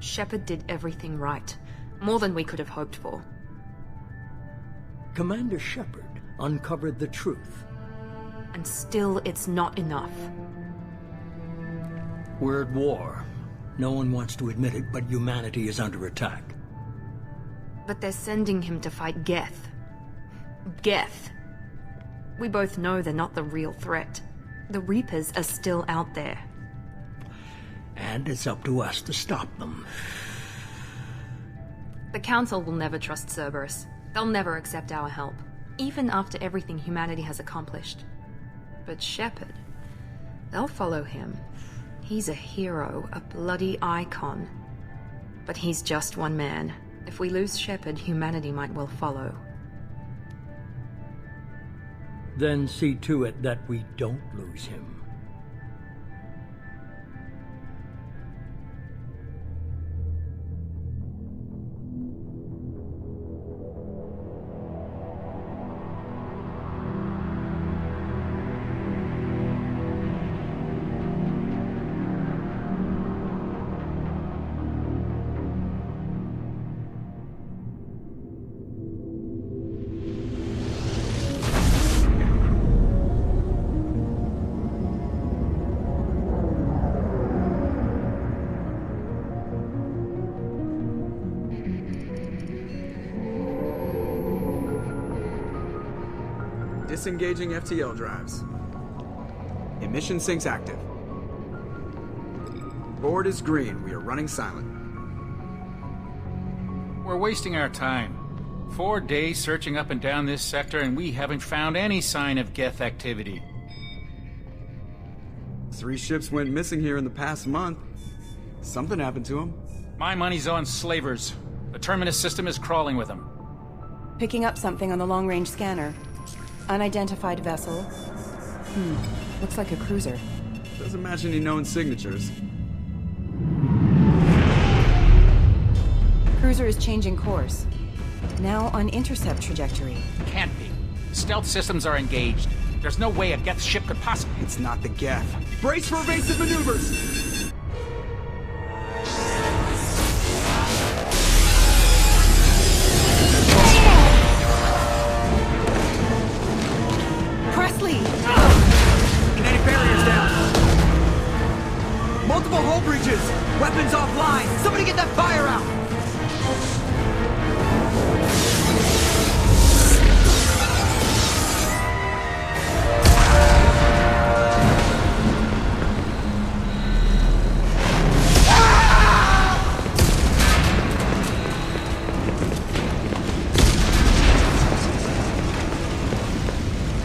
Shepard did everything right. More than we could have hoped for. Commander Shepard uncovered the truth. And still, it's not enough. We're at war. No one wants to admit it, but humanity is under attack. But they're sending him to fight Geth. Geth. We both know they're not the real threat. The Reapers are still out there. And it's up to us to stop them. The Council will never trust Cerberus. They'll never accept our help, even after everything humanity has accomplished. But Shepard, they'll follow him. He's a hero, a bloody icon. But he's just one man. If we lose Shepard, humanity might well follow. Then see to it that we don't lose him. Disengaging FTL drives. Emission sinks active. Board is green. We are running silent. We're wasting our time. 4 days searching up and down this sector, and we haven't found any sign of Geth activity. 3 ships went missing here in the past month. Something happened to them. My money's on slavers. The Terminus system is crawling with them. Picking up something on the long-range scanner. Unidentified vessel. Looks like a cruiser. Doesn't match any known signatures. Cruiser is changing course. Now on intercept trajectory. Can't be. Stealth systems are engaged. There's no way a Geth ship could possibly... It's not the Geth. Brace for evasive maneuvers! Kinetic barriers down. Multiple hull breaches. Weapons offline. Somebody get that fire out.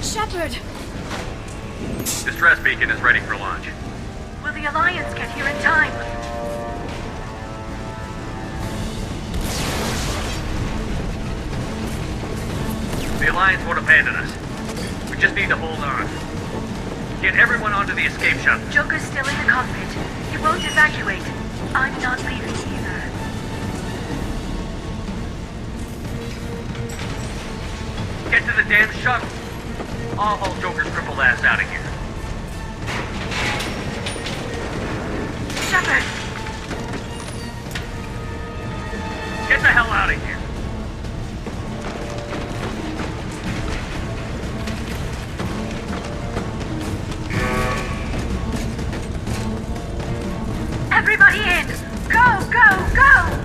Shepard! Distress beacon is ready for launch. Will the Alliance get here in time? The Alliance won't abandon us. We just need to hold on. Get everyone onto the escape shuttle. Joker's still in the cockpit. He won't evacuate. I'm not leaving either. Get to the damn shuttle. I'll haul Joker's crippled ass out of here. Shepard! Get the hell out of here. Everybody in! Go, go, go!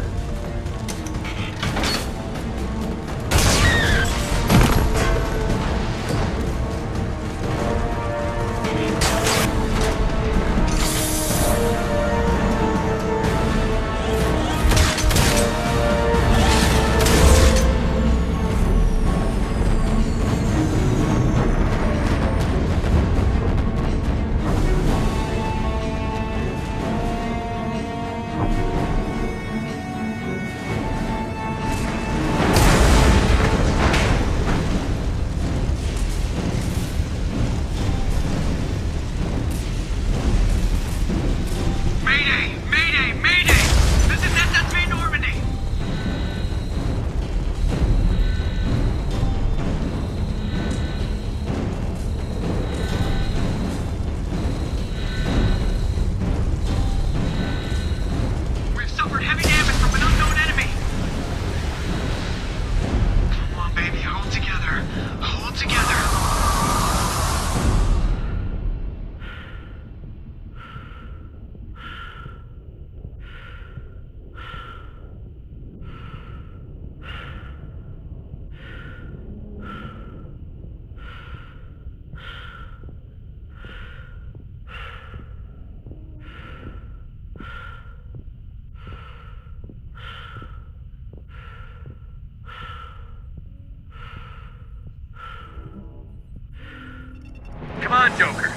on, Joker.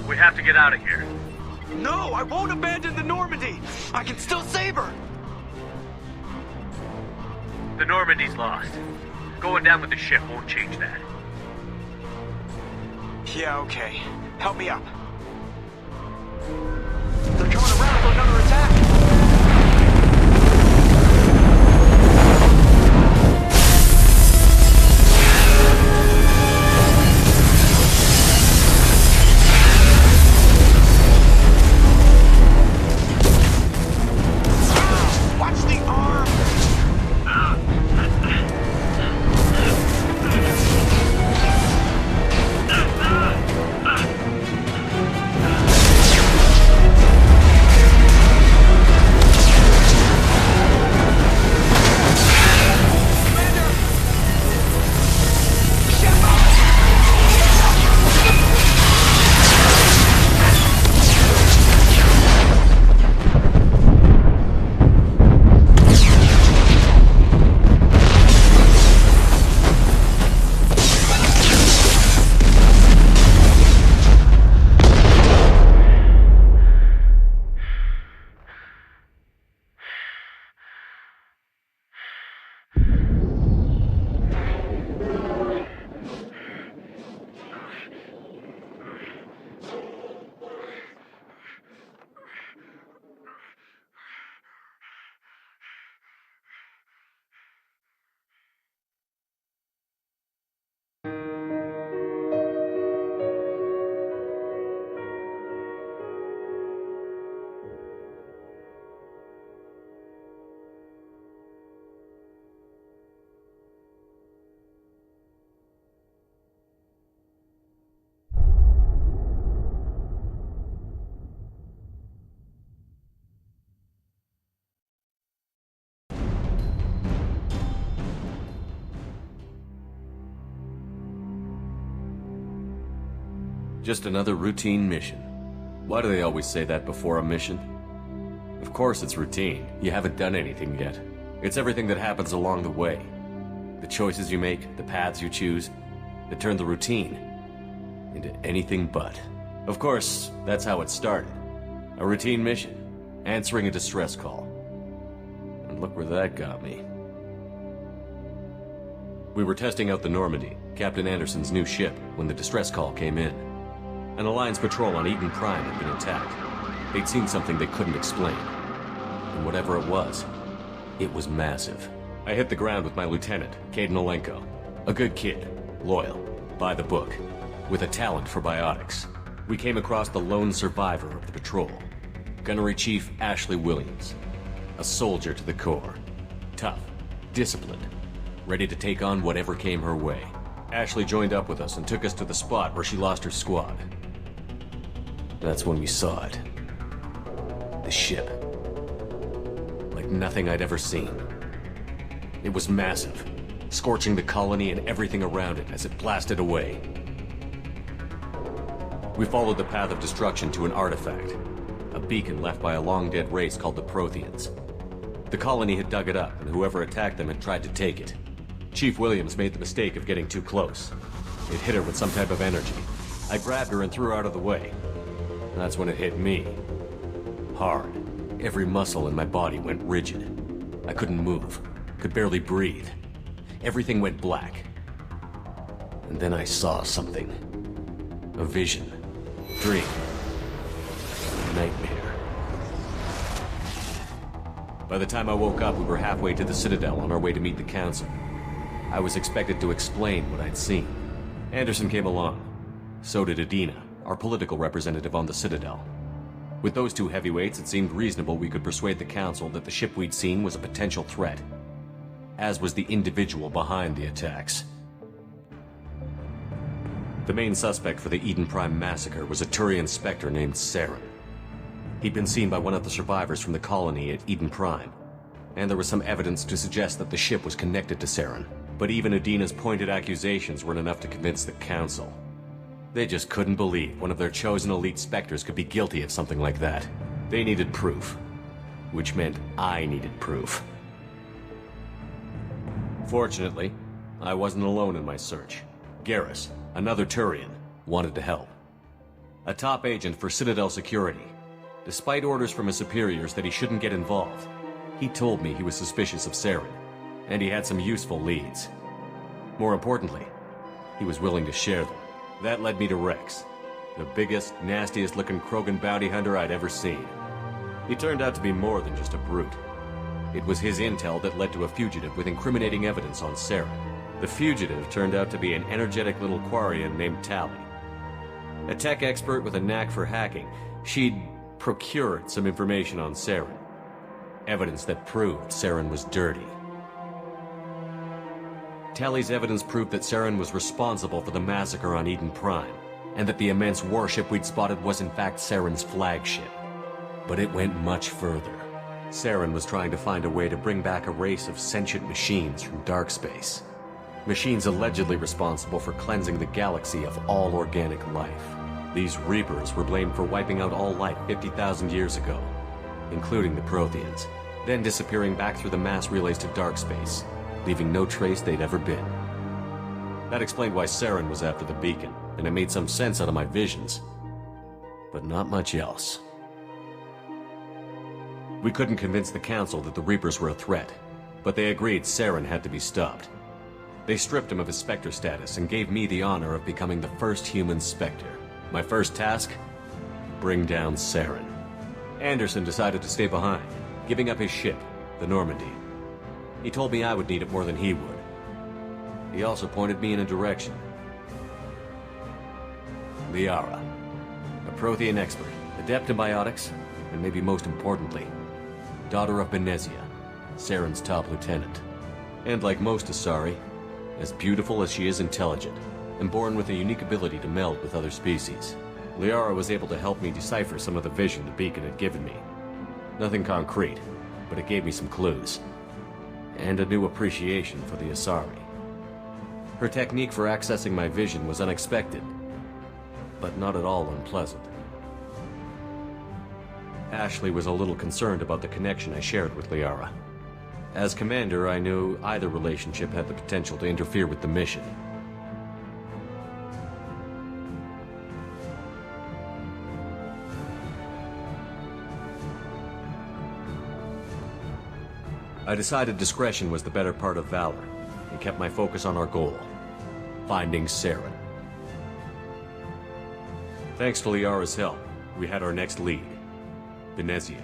We have to get out of here. No, I won't abandon the Normandy. I can still save her. The Normandy's lost. Going down with the ship won't change that. Yeah, okay. Help me up. They're coming around for another attack. Watch the arm! Just another routine mission. Why do they always say that before a mission? Of course it's routine. You haven't done anything yet. It's everything that happens along the way. The choices you make, the paths you choose, that turn the routine into anything but. Of course, that's how it started. A routine mission. Answering a distress call. And look where that got me. We were testing out the Normandy, Captain Anderson's new ship, when the distress call came in. An Alliance patrol on Eden Prime had been attacked. They'd seen something they couldn't explain. And whatever it was massive. I hit the ground with my lieutenant, Caden Olenko. A good kid, loyal, by the book, with a talent for biotics. We came across the lone survivor of the patrol, Gunnery Chief Ashley Williams. A soldier to the core. Tough, disciplined, ready to take on whatever came her way. Ashley joined up with us and took us to the spot where she lost her squad. That's when we saw it. The ship. Like nothing I'd ever seen. It was massive, scorching the colony and everything around it as it blasted away. We followed the path of destruction to an artifact, a beacon left by a long-dead race called the Protheans. The colony had dug it up, and whoever attacked them had tried to take it. Chief Williams made the mistake of getting too close. It hit her with some type of energy. I grabbed her and threw her out of the way. That's when it hit me. Hard. Every muscle in my body went rigid. I couldn't move. Could barely breathe. Everything went black. And then I saw something. A vision. Dream. Nightmare. By the time I woke up, we were halfway to the Citadel on our way to meet the Council. I was expected to explain what I'd seen. Anderson came along. So did Adina, our political representative on the Citadel. With those two heavyweights, it seemed reasonable we could persuade the Council that the ship we'd seen was a potential threat, as was the individual behind the attacks. The main suspect for the Eden Prime massacre was a Turian Spectre named Saren. He'd been seen by one of the survivors from the colony at Eden Prime, and there was some evidence to suggest that the ship was connected to Saren. But even Adina's pointed accusations weren't enough to convince the Council. They just couldn't believe one of their chosen elite Spectres could be guilty of something like that. They needed proof, which meant I needed proof. Fortunately, I wasn't alone in my search. Garrus, another Turian, wanted to help. a top agent for Citadel Security. Despite orders from his superiors that he shouldn't get involved, he told me he was suspicious of Saren, and he had some useful leads. More importantly, he was willing to share them. That led me to Rex, the biggest, nastiest-looking Krogan bounty hunter I'd ever seen. He turned out to be more than just a brute. It was his intel that led to a fugitive with incriminating evidence on Saren. The fugitive turned out to be an energetic little Quarian named Tali. A tech expert with a knack for hacking, she'd procured some information on Saren. Evidence that proved Saren was dirty. Tali's evidence proved that Saren was responsible for the massacre on Eden Prime, and that the immense warship we'd spotted was in fact Saren's flagship. But it went much further. Saren was trying to find a way to bring back a race of sentient machines from dark space. Machines allegedly responsible for cleansing the galaxy of all organic life. These Reapers were blamed for wiping out all life 50,000 years ago, including the Protheans, then disappearing back through the mass relays to dark space, leaving no trace they'd ever been. That explained why Saren was after the beacon, and it made some sense out of my visions. But not much else. We couldn't convince the Council that the Reapers were a threat, but they agreed Saren had to be stopped. They stripped him of his Spectre status and gave me the honor of becoming the first human Spectre. My first task? Bring down Saren. Anderson decided to stay behind, giving up his ship, the Normandy. He told me I would need it more than he would. He also pointed me in a direction. Liara, a Prothean expert, adept in biotics, and maybe most importantly, daughter of Benezia, Saren's top lieutenant. And like most Asari, as beautiful as she is intelligent, and born with a unique ability to meld with other species. Liara was able to help me decipher some of the vision the beacon had given me. Nothing concrete, but it gave me some clues. And a new appreciation for the Asari. Her technique for accessing my vision was unexpected, but not at all unpleasant. Ashley was a little concerned about the connection I shared with Liara. As commander, I knew either relationship had the potential to interfere with the mission. I decided discretion was the better part of valor, and kept my focus on our goal, finding Saren. Thanks to Liara's help, we had our next lead, Benezia.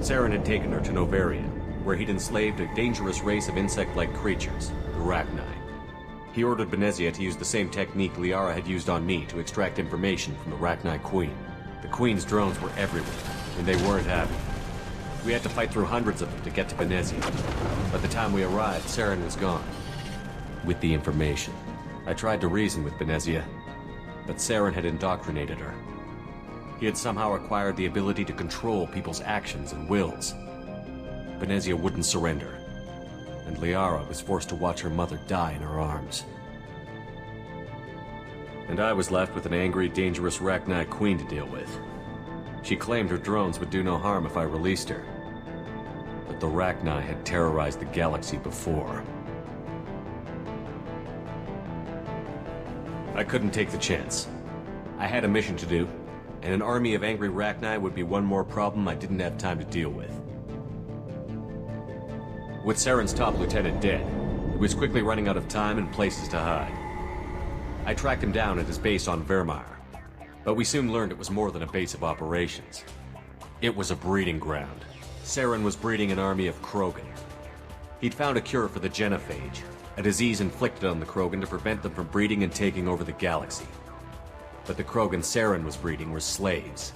Saren had taken her to Novaria, where he'd enslaved a dangerous race of insect-like creatures, the Rachni. He ordered Benezia to use the same technique Liara had used on me to extract information from the Rachni Queen. The Queen's drones were everywhere, and they weren't happy. We had to fight through hundreds of them to get to Benezia. By the time we arrived, Saren was gone. With the information. I tried to reason with Benezia, but Saren had indoctrinated her. He had somehow acquired the ability to control people's actions and wills. Benezia wouldn't surrender, and Liara was forced to watch her mother die in her arms. And I was left with an angry, dangerous Rachni Queen to deal with. She claimed her drones would do no harm if I released her. But the Rachni had terrorized the galaxy before. I couldn't take the chance. I had a mission to do, and an army of angry Rachni would be one more problem I didn't have time to deal with. With Saren's top lieutenant dead, he was quickly running out of time and places to hide. I tracked him down at his base on Vermeer. But we soon learned it was more than a base of operations. It was a breeding ground. Saren was breeding an army of Krogan. He'd found a cure for the genophage, a disease inflicted on the Krogan to prevent them from breeding and taking over the galaxy. But the Krogan Saren was breeding were slaves,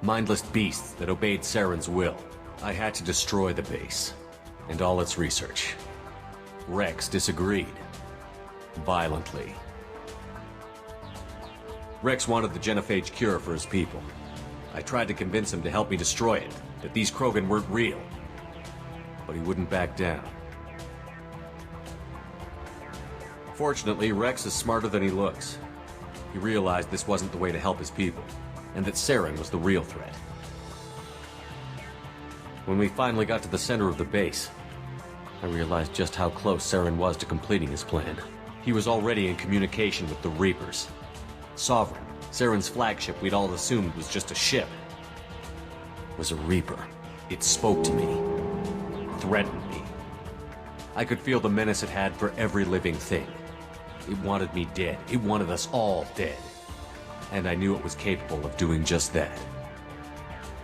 mindless beasts that obeyed Saren's will. I had to destroy the base, and all its research. Rex disagreed. Violently. Rex wanted the genophage cure for his people. I tried to convince him to help me destroy it, that these Krogan weren't real. But he wouldn't back down. Fortunately, Rex is smarter than he looks. He realized this wasn't the way to help his people, and that Saren was the real threat. When we finally got to the center of the base, I realized just how close Saren was to completing his plan. He was already in communication with the Reapers. Sovereign, Saren's flagship we'd all assumed was just a ship was a Reaper. It spoke to me, threatened me. I could feel the menace it had for every living thing. It wanted me dead. It wanted us all dead. And I knew it was capable of doing just that.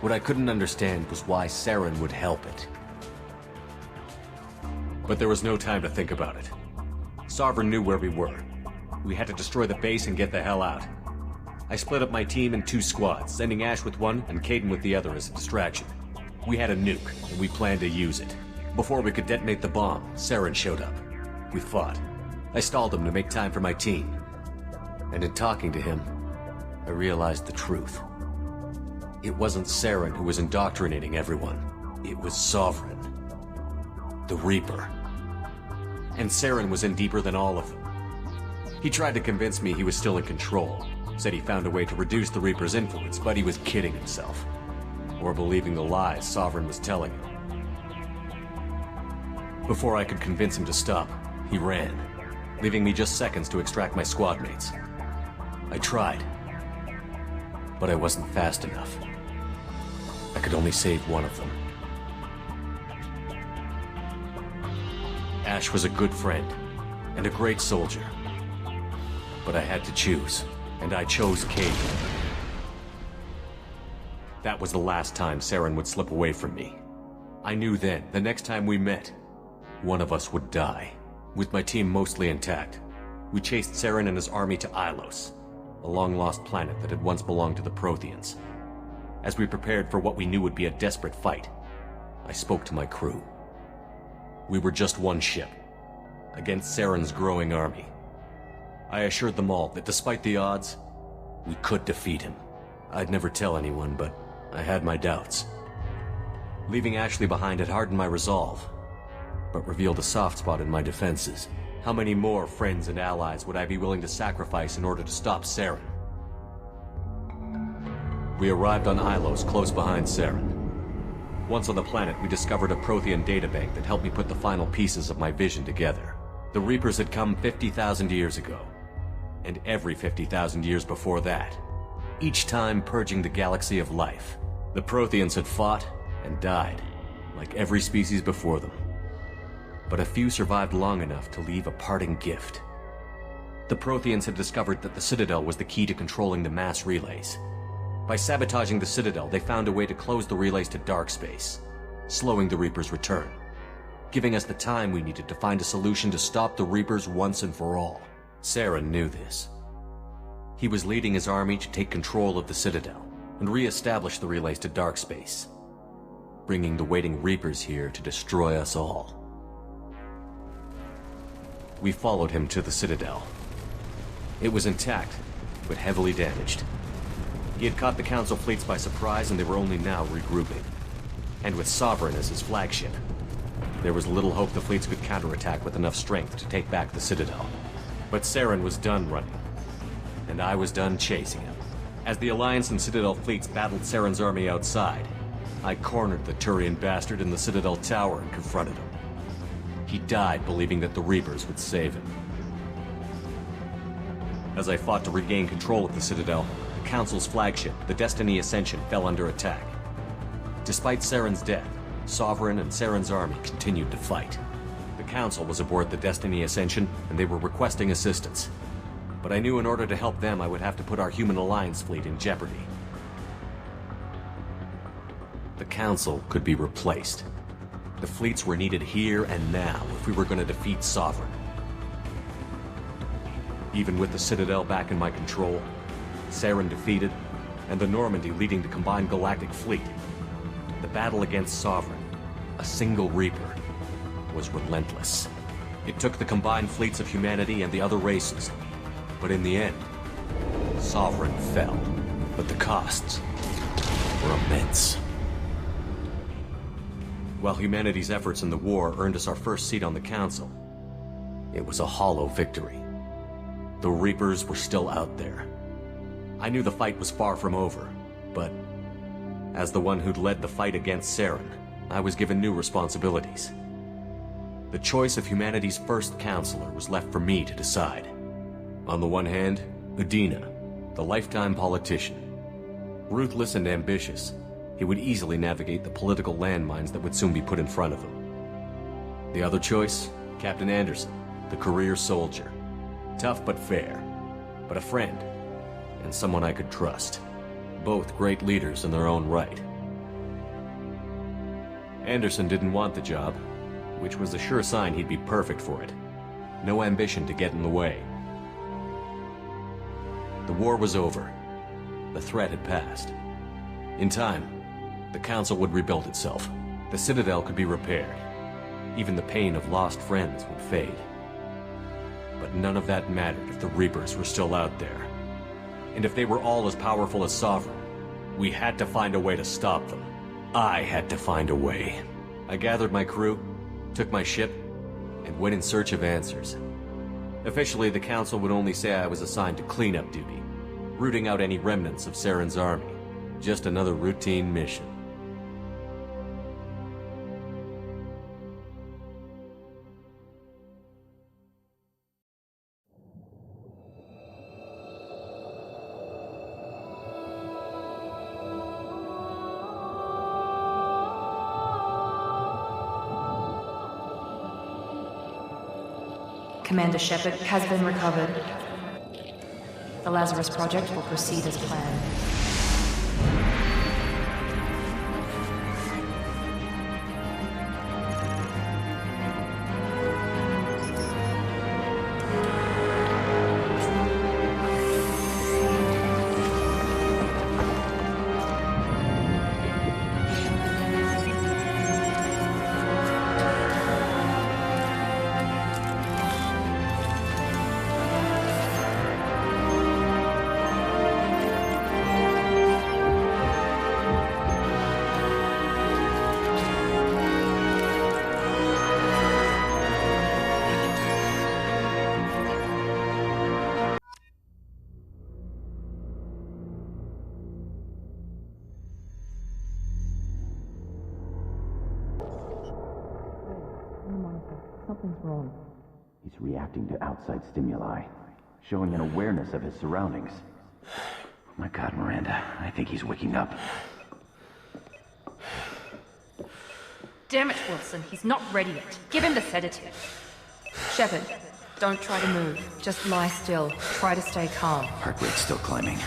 What I couldn't understand was why Saren would help it. But there was no time to think about it. Sovereign knew where we were. We had to destroy the base and get the hell out. I split up my team in 2 squads, sending Ash with one and Kaidan with the other as a distraction. We had a nuke, and we planned to use it. Before we could detonate the bomb, Saren showed up. We fought. I stalled him to make time for my team. And in talking to him, I realized the truth. It wasn't Saren who was indoctrinating everyone. It was Sovereign. The Reaper. And Saren was in deeper than all of them. He tried to convince me he was still in control. Said he found a way to reduce the Reaper's influence, but he was kidding himself. Or believing the lies Sovereign was telling him. Before I could convince him to stop, he ran, leaving me just seconds to extract my squad mates. I tried, but I wasn't fast enough. I could only save one of them. Ash was a good friend, and a great soldier. But I had to choose, and I chose Kaidan. That was the last time Saren would slip away from me. I knew then, the next time we met, one of us would die. With my team mostly intact, we chased Saren and his army to Ilos, a long-lost planet that had once belonged to the Protheans. As we prepared for what we knew would be a desperate fight, I spoke to my crew. We were just one ship, against Saren's growing army. I assured them all that despite the odds, we could defeat him. I'd never tell anyone, but I had my doubts. Leaving Ashley behind had hardened my resolve, but revealed a soft spot in my defenses. How many more friends and allies would I be willing to sacrifice in order to stop Saren? We arrived on Ilos, close behind Saren. Once on the planet, we discovered a Prothean databank that helped me put the final pieces of my vision together. The Reapers had come 50,000 years ago, and every 50,000 years before that, each time purging the galaxy of life. The Protheans had fought and died, like every species before them. But a few survived long enough to leave a parting gift. The Protheans had discovered that the Citadel was the key to controlling the mass relays. By sabotaging the Citadel, they found a way to close the relays to dark space, slowing the Reapers' return, giving us the time we needed to find a solution to stop the Reapers once and for all. Saren knew this. He was leading his army to take control of the Citadel and re-establish the relays to dark space, bringing the waiting Reapers here to destroy us all. We followed him to the Citadel. It was intact, but heavily damaged. He had caught the Council fleets by surprise, and they were only now regrouping. And with Sovereign as his flagship, there was little hope the fleets could counterattack with enough strength to take back the Citadel. But Saren was done running, and I was done chasing him. As the Alliance and Citadel fleets battled Saren's army outside, I cornered the Turian bastard in the Citadel tower and confronted him. He died believing that the Reapers would save him. As I fought to regain control of the Citadel, the Council's flagship, the Destiny Ascension, fell under attack. Despite Saren's death, Sovereign and Saren's army continued to fight. The Council was aboard the Destiny Ascension, and they were requesting assistance. But I knew in order to help them, I would have to put our human Alliance fleet in jeopardy. The Council could be replaced. The fleets were needed here and now if we were going to defeat Sovereign. Even with the Citadel back in my control, Saren defeated, and the Normandy leading the combined galactic fleet, the battle against Sovereign, a single Reaper, was relentless. It took the combined fleets of humanity and the other races, but in the end, Sovereign fell. But the costs were immense. While humanity's efforts in the war earned us our first seat on the Council, it was a hollow victory. The Reapers were still out there. I knew the fight was far from over, but as the one who'd led the fight against Saren, I was given new responsibilities. The choice of humanity's first counselor was left for me to decide. On the one hand, Udina, The lifetime politician. Ruthless and ambitious, he would easily navigate the political landmines that would soon be put in front of him. The other choice? Captain Anderson, the career soldier. Tough but fair, but a friend, and someone I could trust. Both great leaders in their own right. Anderson didn't want the job, which was a sure sign he'd be perfect for it. No ambition to get in the way. The war was over. The threat had passed. In time, the Council would rebuild itself. The Citadel could be repaired. Even the pain of lost friends would fade. But none of that mattered if the Reapers were still out there. And if they were all as powerful as Sovereign, we had to find a way to stop them. I had to find a way. I gathered my crew, took my ship, and went in search of answers. Officially, the Council would only say I was assigned to cleanup duty, rooting out any remnants of Saren's army. Just another routine mission. Commander Shepard has been recovered. The Lazarus Project will proceed as planned. Something's wrong. He's reacting to outside stimuli, showing an awareness of his surroundings. Oh my God, Miranda, I think he's waking up. Damn it, Wilson, he's not ready yet. Give him the sedative. Shepard, don't try to move. Just lie still. Try to stay calm. Heart rate's still climbing.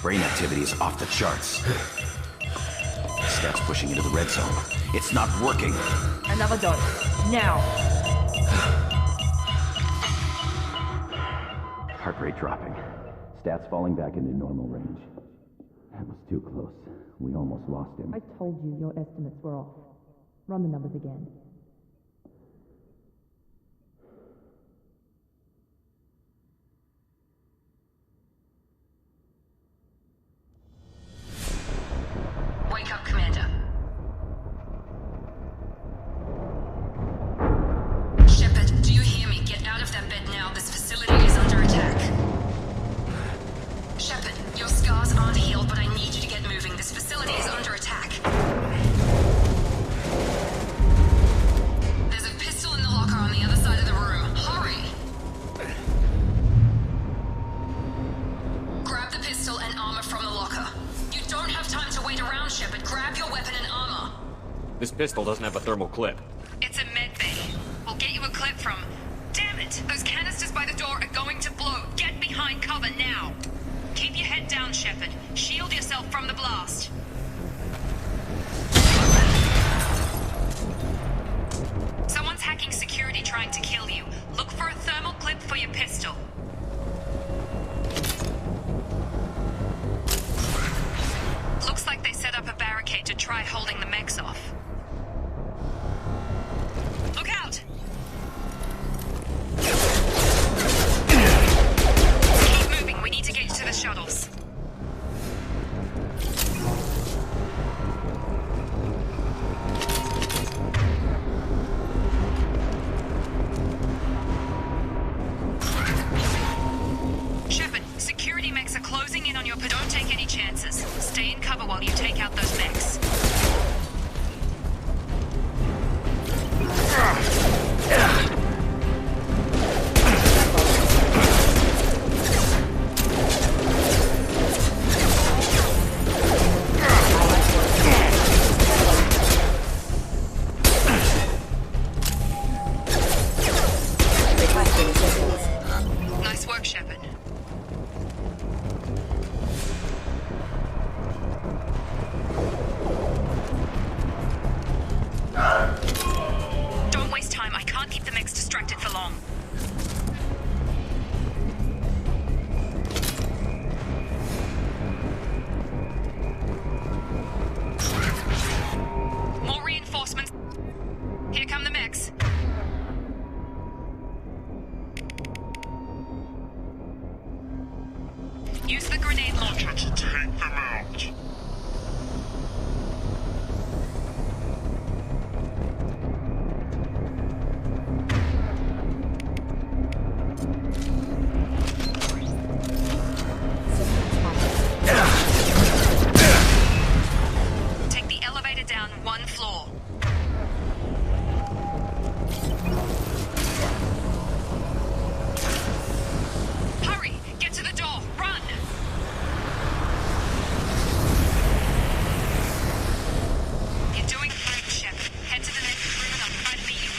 Brain activity is off the charts. Stats pushing into the red zone. It's not working. Another dose. Now. Heart rate dropping. Stats falling back into normal range. That was too close. We almost lost him. I told you your estimates were off. Run the numbers again. Wake up, Commander. Shepard, do you hear me? Get out of that bed now. This facility is under attack. Shepard, your scars aren't healed, but I need you to get moving. This facility is under attack. There's a pistol in the locker on the other side of the room. Hurry! Grab the pistol and armor from the locker. You don't have time to wait around, Shepard. Grab your weapon and armor. This pistol doesn't have a thermal clip. It's a med bay. We'll get you a clip from... Damn it! Those canisters by the door are going to blow. Get behind cover now. Keep your head down, Shepard. Shield yourself from the blast. Someone's hacking security trying to kill you. Look for a thermal clip for your pistol. Looks like they set up a barricade to try holding the mechs off. Look out! Keep moving, we need to get you to the shuttles. Shepard, security mechs are closing in on your... Don't take any chances. Stay in cover while you take out those mechs. rocket launcher to take them out. Take the elevator down one floor. Hurry! Get to the door! Run! You're doing great, Shepard. Head to the next room and I'll try to meet you.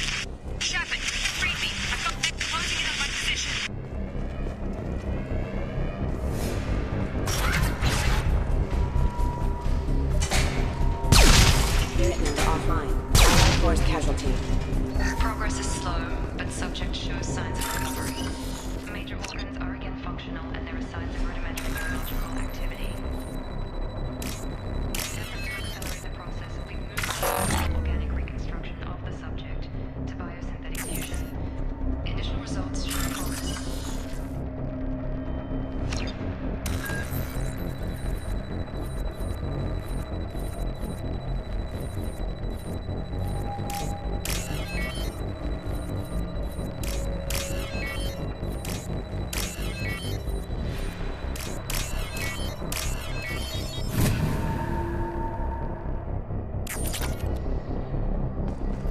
Shepard, read me. I've got them closing in on my position. Unit node offline. Allied force casualty. Progress is slow, but subject shows signs of recovery. Major organs are again functional, and there are signs of rudimentary biological activity. In an effort to accelerate the process, we've moved from organic reconstruction of the subject to biosynthetic fusion. Initial results show promise.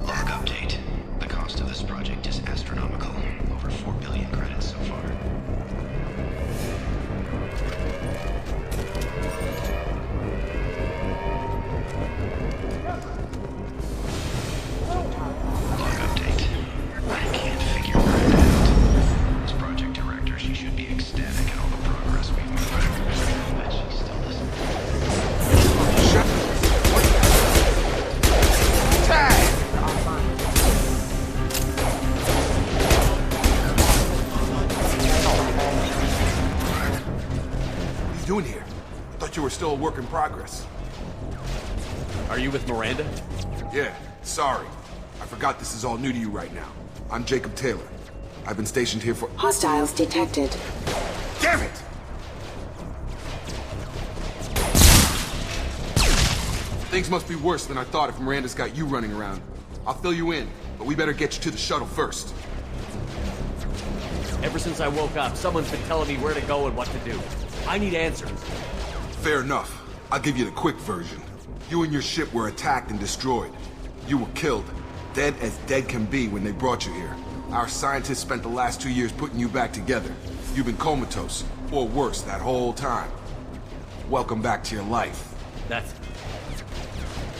Log update. The cost of this project is astronomical. Over 4 billion credits so far. Log update. I can't figure Miranda out. This project director, she should be ecstatic at all the progress we've made. But she still doesn't. What are you doing here? I thought you were still a work in progress. Are you with Miranda? Yeah, sorry. I forgot this is all new to you right now. I'm Jacob Taylor. I've been stationed here for— Hostiles detected. Damn it! Things must be worse than I thought if Miranda's got you running around. I'll fill you in, but we better get you to the shuttle first. Ever since I woke up, someone's been telling me where to go and what to do. I need answers. Fair enough. I'll give you the quick version. You and your ship were attacked and destroyed. You were killed. Dead as dead can be when they brought you here. Our scientists spent the last 2 years putting you back together. You've been comatose, or worse, that whole time. Welcome back to your life.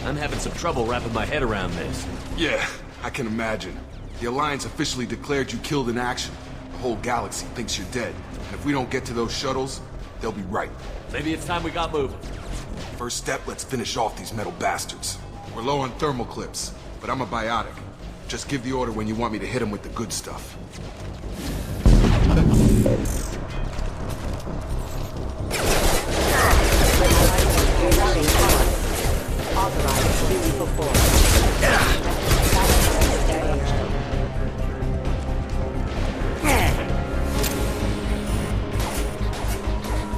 I'm having some trouble wrapping my head around this. Yeah, I can imagine. The Alliance officially declared you killed in action. The whole galaxy thinks you're dead. And if we don't get to those shuttles, they'll be right. Maybe it's time we got moving. First step, let's finish off these metal bastards. We're low on thermal clips, but I'm a biotic. Just give the order when you want me to hit them with the good stuff. Authorized lethal force.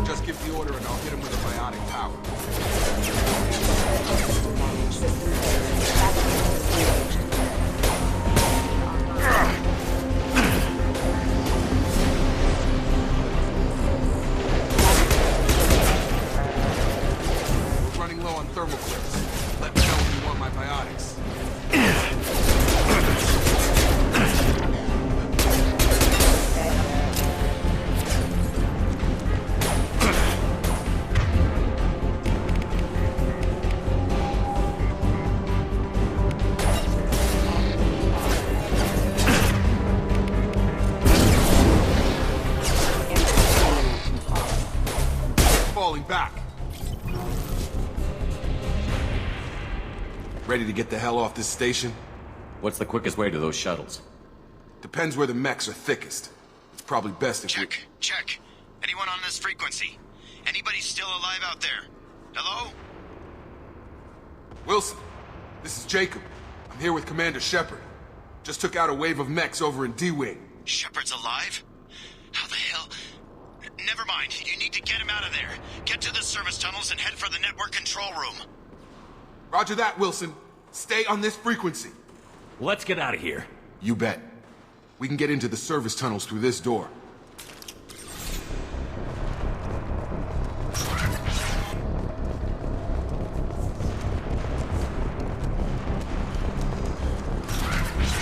Just give the order and I'll hit him with a biotic power. We're running low on thermal clips. Let me know if you want my biotics. Falling back. Ready to get the hell off this station? What's the quickest way to those shuttles? Depends where the mechs are thickest. It's probably best if Check. Check. Anyone on this frequency? Anybody still alive out there? Hello? Wilson, this is Jacob. I'm here with Commander Shepard. Just took out a wave of mechs over in D-Wing. Shepard's alive? How the hell? Never mind. You need to get him out of there. Get to the service tunnels and head for the network control room. Roger that, Wilson. Stay on this frequency. Let's get out of here. You bet. We can get into the service tunnels through this door.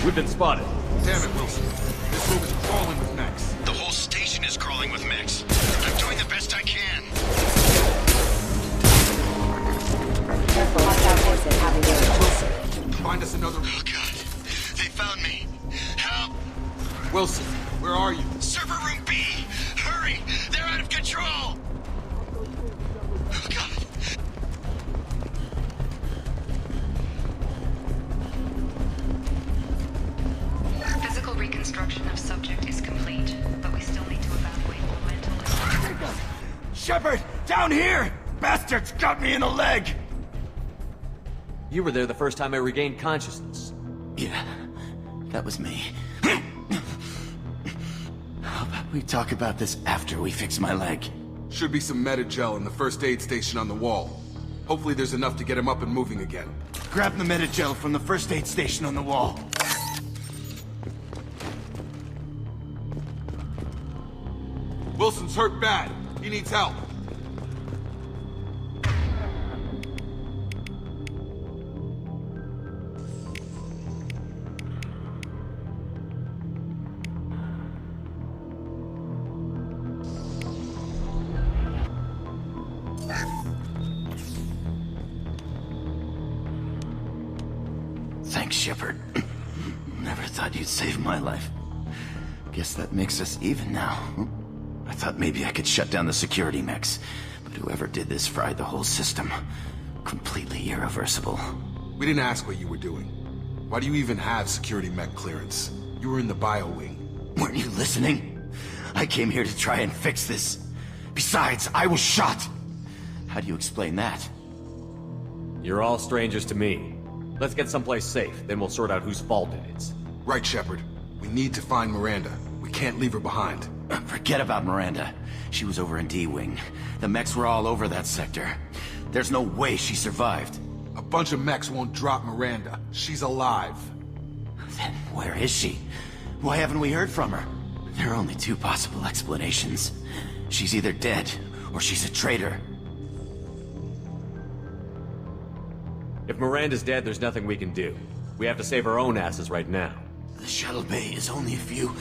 We've been spotted. Damn it, Wilson. This room is crawling with mechs. The whole station is crawling with mechs. I'm doing the best I can. Find us another... Oh, God. They found me. Help! Wilson, where are you? Server room B! Hurry! They're out of control! Oh, God. Physical reconstruction of subject is complete, but we still need to evaluate all mental and... Shepard! Down here! Bastards got me in the leg! You were there the first time I regained consciousness. Yeah, that was me. How about we talk about this after we fix my leg? Should be some Metagel in the first aid station on the wall. Hopefully there's enough to get him up and moving again. Grab the Metagel from the first aid station on the wall. Wilson's hurt bad. He needs help. Thanks, Shepard. Never thought you'd save my life. Guess that makes us even now. I thought maybe I could shut down the security mechs, but whoever did this fried the whole system. Completely irreversible. We didn't ask what you were doing. Why do you even have security mech clearance? You were in the bio wing. Weren't you listening? I came here to try and fix this. Besides, I was shot. How do you explain that? You're all strangers to me. Let's get someplace safe, then we'll sort out whose fault it is. Right, Shepard. We need to find Miranda. We can't leave her behind. Forget about Miranda. She was over in D-Wing. The mechs were all over that sector. There's no way she survived. A bunch of mechs won't drop Miranda. She's alive. Then where is she? Why haven't we heard from her? There are only two possible explanations. She's either dead, or she's a traitor. If Miranda's dead, there's nothing we can do. We have to save our own asses right now. The shuttle bay is only a few...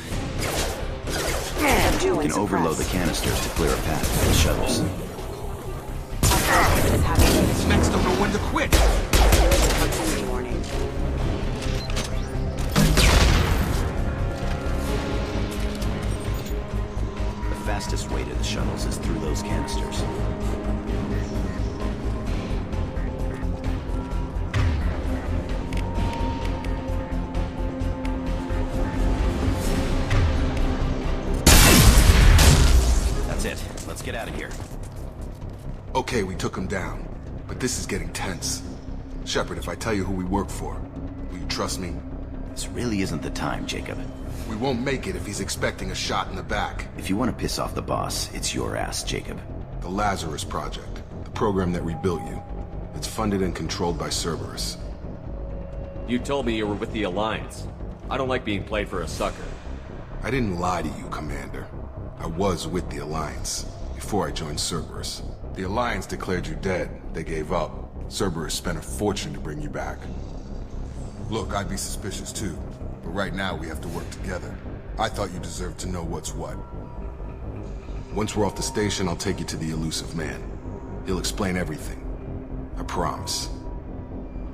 We can overload the canisters to clear a path for the shuttles. These mechs don't know when to quit. The fastest way to the shuttles is through those canisters. Let's get out of here. Okay, we took him down. But this is getting tense. Shepard, if I tell you who we work for, will you trust me? This really isn't the time, Jacob. We won't make it if he's expecting a shot in the back. If you want to piss off the boss, it's your ass, Jacob. The Lazarus Project. The program that rebuilt you. It's funded and controlled by Cerberus. You told me you were with the Alliance. I don't like being played for a sucker. I didn't lie to you, Commander. I was with the Alliance. Before I joined Cerberus. The Alliance declared you dead. They gave up. Cerberus spent a fortune to bring you back. Look, I'd be suspicious too. But right now we have to work together. I thought you deserved to know what's what. Once we're off the station, I'll take you to the elusive man. He'll explain everything. I promise.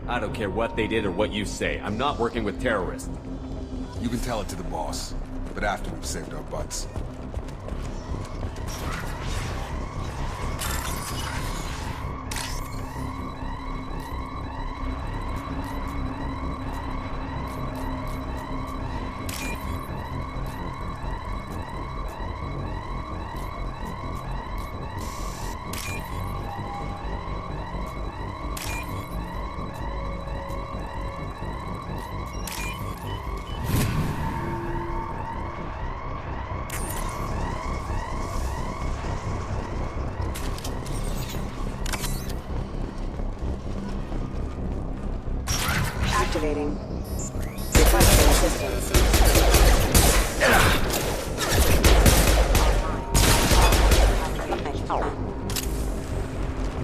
I don't care what they did or what you say. I'm not working with terrorists. You can tell it to the boss. But after we've saved our butts. activating. Requesting assistance.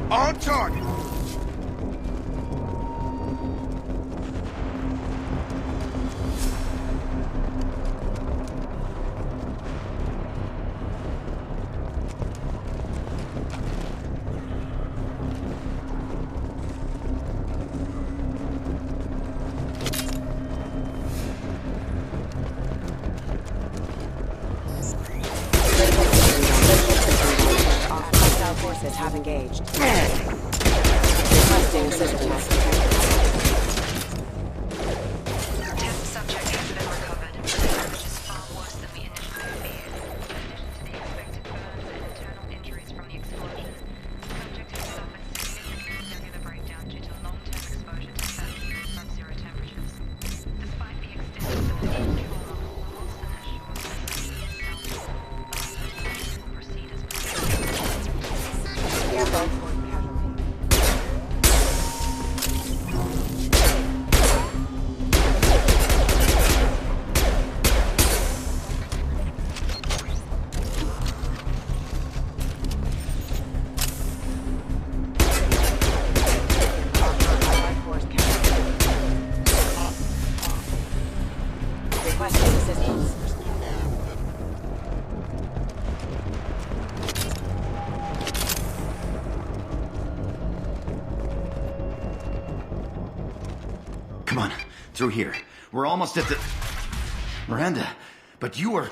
On target! Forces have engaged. Requesting assistance. Test subject has been recovered. The damage is far worse than we initially feared. In addition to the expected burns and internal injuries from the explosion, subject has suffered significant cellular breakdown due to long-term exposure to subzero sub-zero temperatures. Despite the extent of the physical trauma, Wilson assures us that he is healthy, but will proceed as planned. Requesting assistance. Come on, through here. We're almost at the... Miranda, but you are...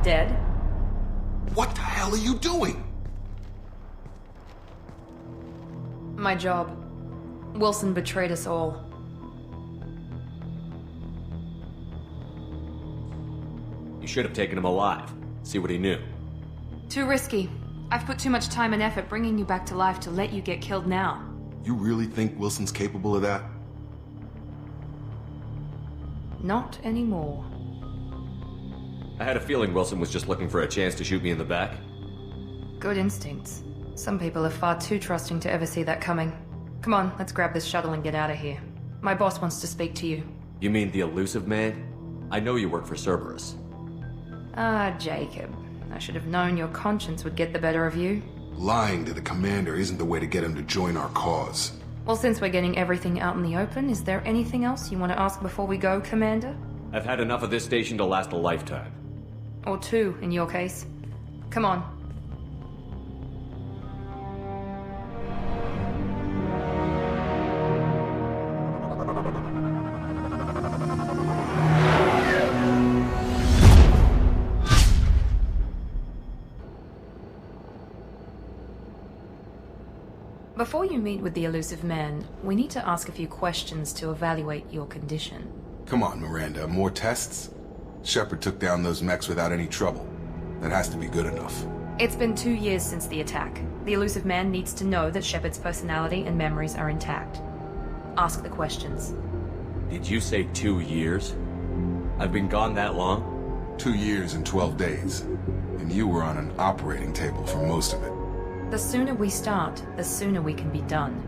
Dead? What the hell are you doing? My job. Wilson betrayed us all. You should have taken him alive. See what he knew. Too risky. I've put too much time and effort bringing you back to life to let you get killed now. You really think Wilson's capable of that? Not anymore. I had a feeling Wilson was just looking for a chance to shoot me in the back. Good instincts. Some people are far too trusting to ever see that coming. Come on, let's grab this shuttle and get out of here. My boss wants to speak to you. You mean the elusive man? I know you work for Cerberus. Ah, Jacob. I should have known your conscience would get the better of you. Lying to the commander isn't the way to get him to join our cause. Well, since we're getting everything out in the open, is there anything else you want to ask before we go, Commander? I've had enough of this station to last a lifetime. Or two, in your case. Come on. Before you meet with the elusive man, we need to ask a few questions to evaluate your condition. Come on, Miranda, more tests? Shepard took down those mechs without any trouble. That has to be good enough. It's been 2 years since the attack. The elusive man needs to know that Shepard's personality and memories are intact. Ask the questions. Did you say 2 years? I've been gone that long? 2 years and 12 days. And you were on an operating table for most of it. The sooner we start, the sooner we can be done.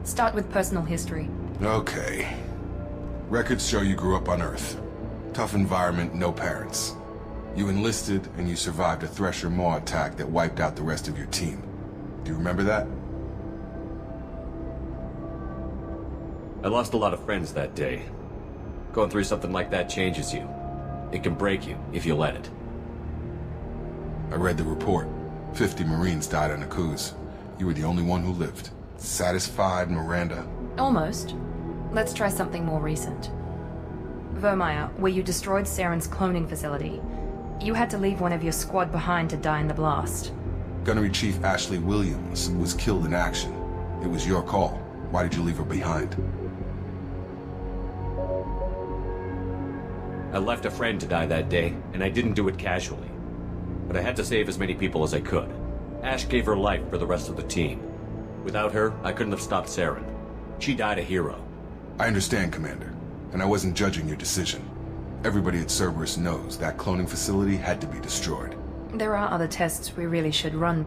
Start with personal history. Okay. Records show you grew up on Earth. Tough environment, no parents. You enlisted and you survived a Thresher Maw attack that wiped out the rest of your team. Do you remember that? I lost a lot of friends that day. Going through something like that changes you. It can break you if you let it. I read the report. 50 Marines died on a cruise. You were the only one who lived. Satisfied, Miranda? Almost. Let's try something more recent. Vermeer, where you destroyed Saren's cloning facility. You had to leave one of your squad behind to die in the blast. Gunnery Chief Ashley Williams was killed in action. It was your call. Why did you leave her behind? I left a friend to die that day, and I didn't do it casually. But I had to save as many people as I could. Ash gave her life for the rest of the team. Without her, I couldn't have stopped Saren. She died a hero. I understand, Commander, and I wasn't judging your decision. Everybody at Cerberus knows that cloning facility had to be destroyed. There are other tests we really should run.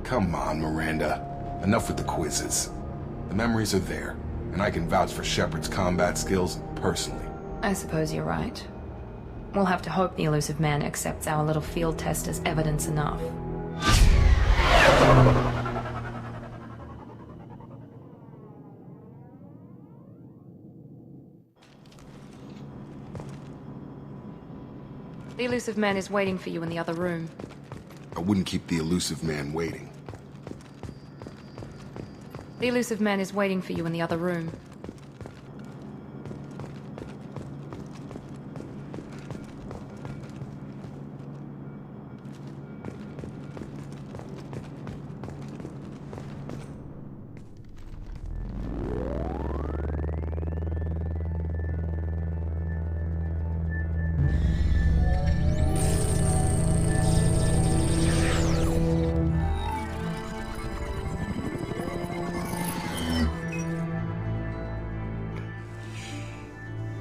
Come on, Miranda. Enough with the quizzes. The memories are there, and I can vouch for Shepard's combat skills personally. I suppose you're right. We'll have to hope the elusive man accepts our little field test as evidence enough. The elusive man is waiting for you in the other room. I wouldn't keep the elusive man waiting. The elusive man is waiting for you in the other room.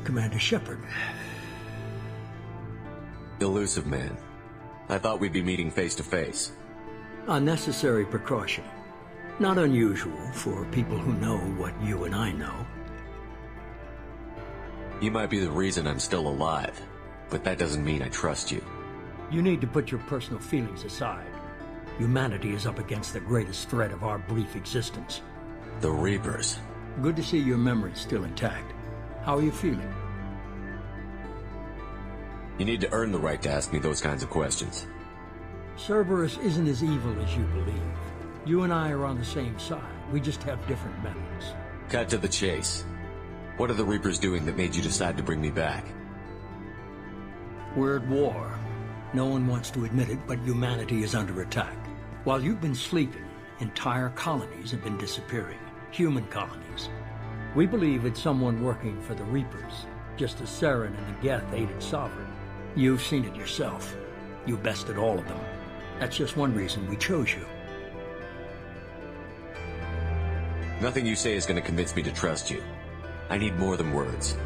Commander Shepard. Elusive man. I thought we'd be meeting face to face. Unnecessary precaution. Not unusual for people who know what you and I know. You might be the reason I'm still alive, but that doesn't mean I trust you. You need to put your personal feelings aside. Humanity is up against the greatest threat of our brief existence. The Reapers. Good to see your memory's still intact. How are you feeling? You need to earn the right to ask me those kinds of questions. Cerberus isn't as evil as you believe. You and I are on the same side. We just have different methods. Cut to the chase. What are the Reapers doing that made you decide to bring me back? We're at war. No one wants to admit it, but humanity is under attack. While you've been sleeping, entire colonies have been disappearing. Human colonies. We believe it's someone working for the Reapers, just as Saren and the Geth aided Sovereign. You've seen it yourself. You bested all of them. That's just one reason we chose you. Nothing you say is going to convince me to trust you. I need more than words.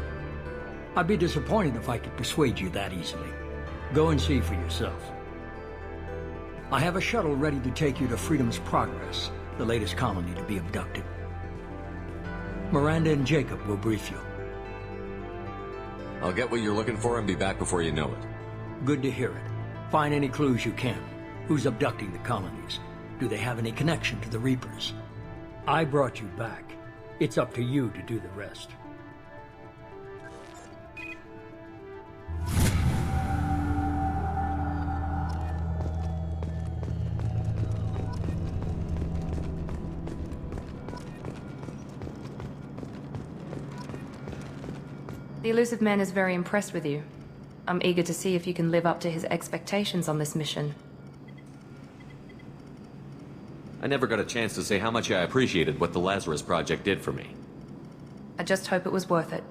I'd be disappointed if I could persuade you that easily. Go and see for yourself. I have a shuttle ready to take you to Freedom's Progress, the latest colony to be abducted. Miranda and Jacob will brief you. I'll get what you're looking for and be back before you know it. Good to hear it. Find any clues you can. Who's abducting the colonies? Do they have any connection to the Reapers? I brought you back. It's up to you to do the rest. The elusive man is very impressed with you. I'm eager to see if you can live up to his expectations on this mission. I never got a chance to say how much I appreciated what the Lazarus Project did for me. I just hope it was worth it.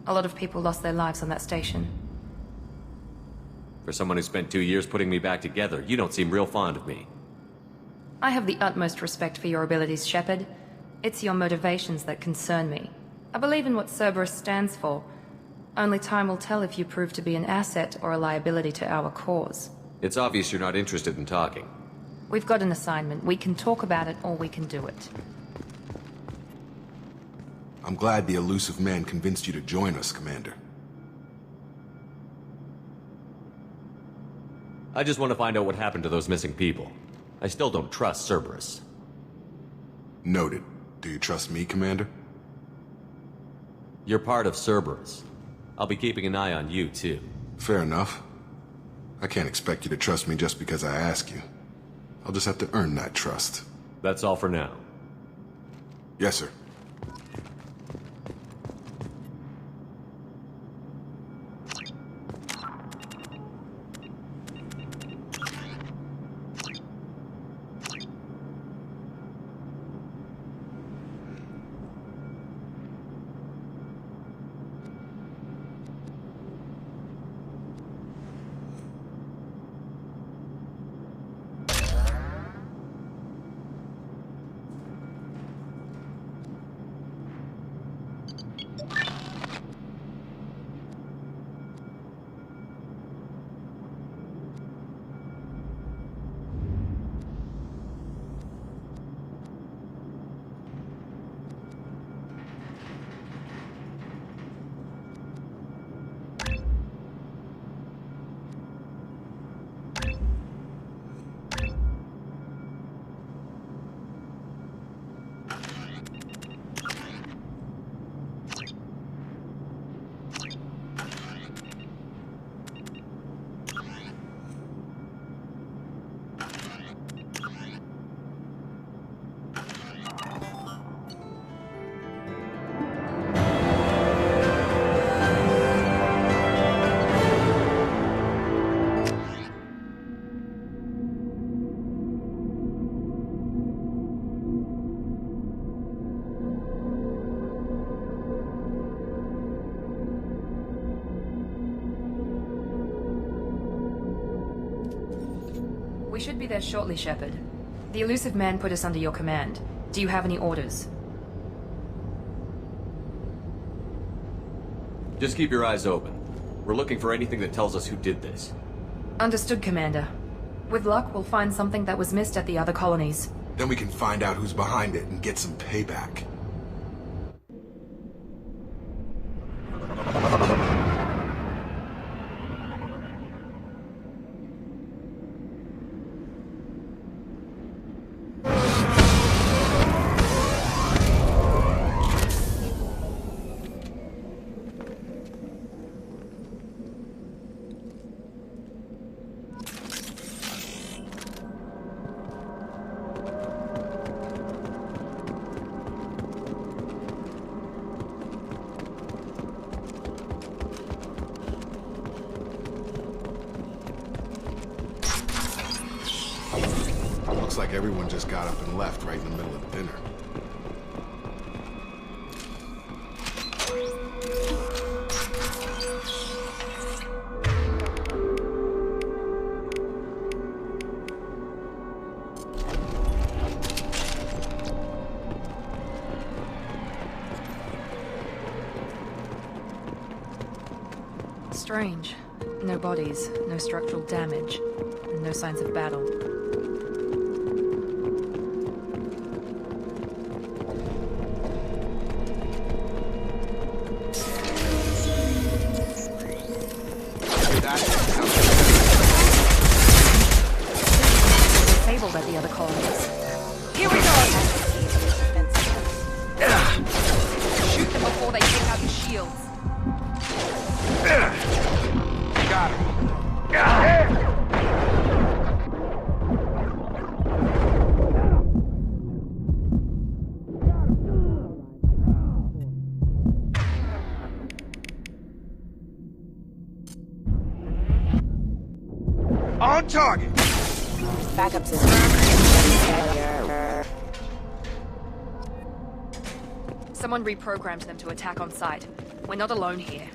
A lot of people lost their lives on that station. For someone who spent 2 years putting me back together, you don't seem real fond of me. I have the utmost respect for your abilities, Shepard. It's your motivations that concern me. I believe in what Cerberus stands for. Only time will tell if you prove to be an asset or a liability to our cause. It's obvious you're not interested in talking. We've got an assignment. We can talk about it or we can do it. I'm glad the elusive man convinced you to join us, Commander. I just want to find out what happened to those missing people. I still don't trust Cerberus. Noted. Do you trust me, Commander? You're part of Cerberus. I'll be keeping an eye on you, too. Fair enough. I can't expect you to trust me just because I ask you. I'll just have to earn that trust. That's all for now. Yes, sir. should be there shortly, Shepard. The elusive man put us under your command. Do you have any orders? Just keep your eyes open. We're looking for anything that tells us who did this. Understood, Commander. With luck, we'll find something that was missed at the other colonies. Then we can find out who's behind it and get some payback. Looks like everyone just got up and left right in the middle of dinner. Strange. No bodies, no structural damage, and no signs of battle. Disabled at the other colonies. Here we go! Shoot them before they take out the shields. Got him. On target. Backup system. Someone reprogrammed them to attack on sight. We're not alone here.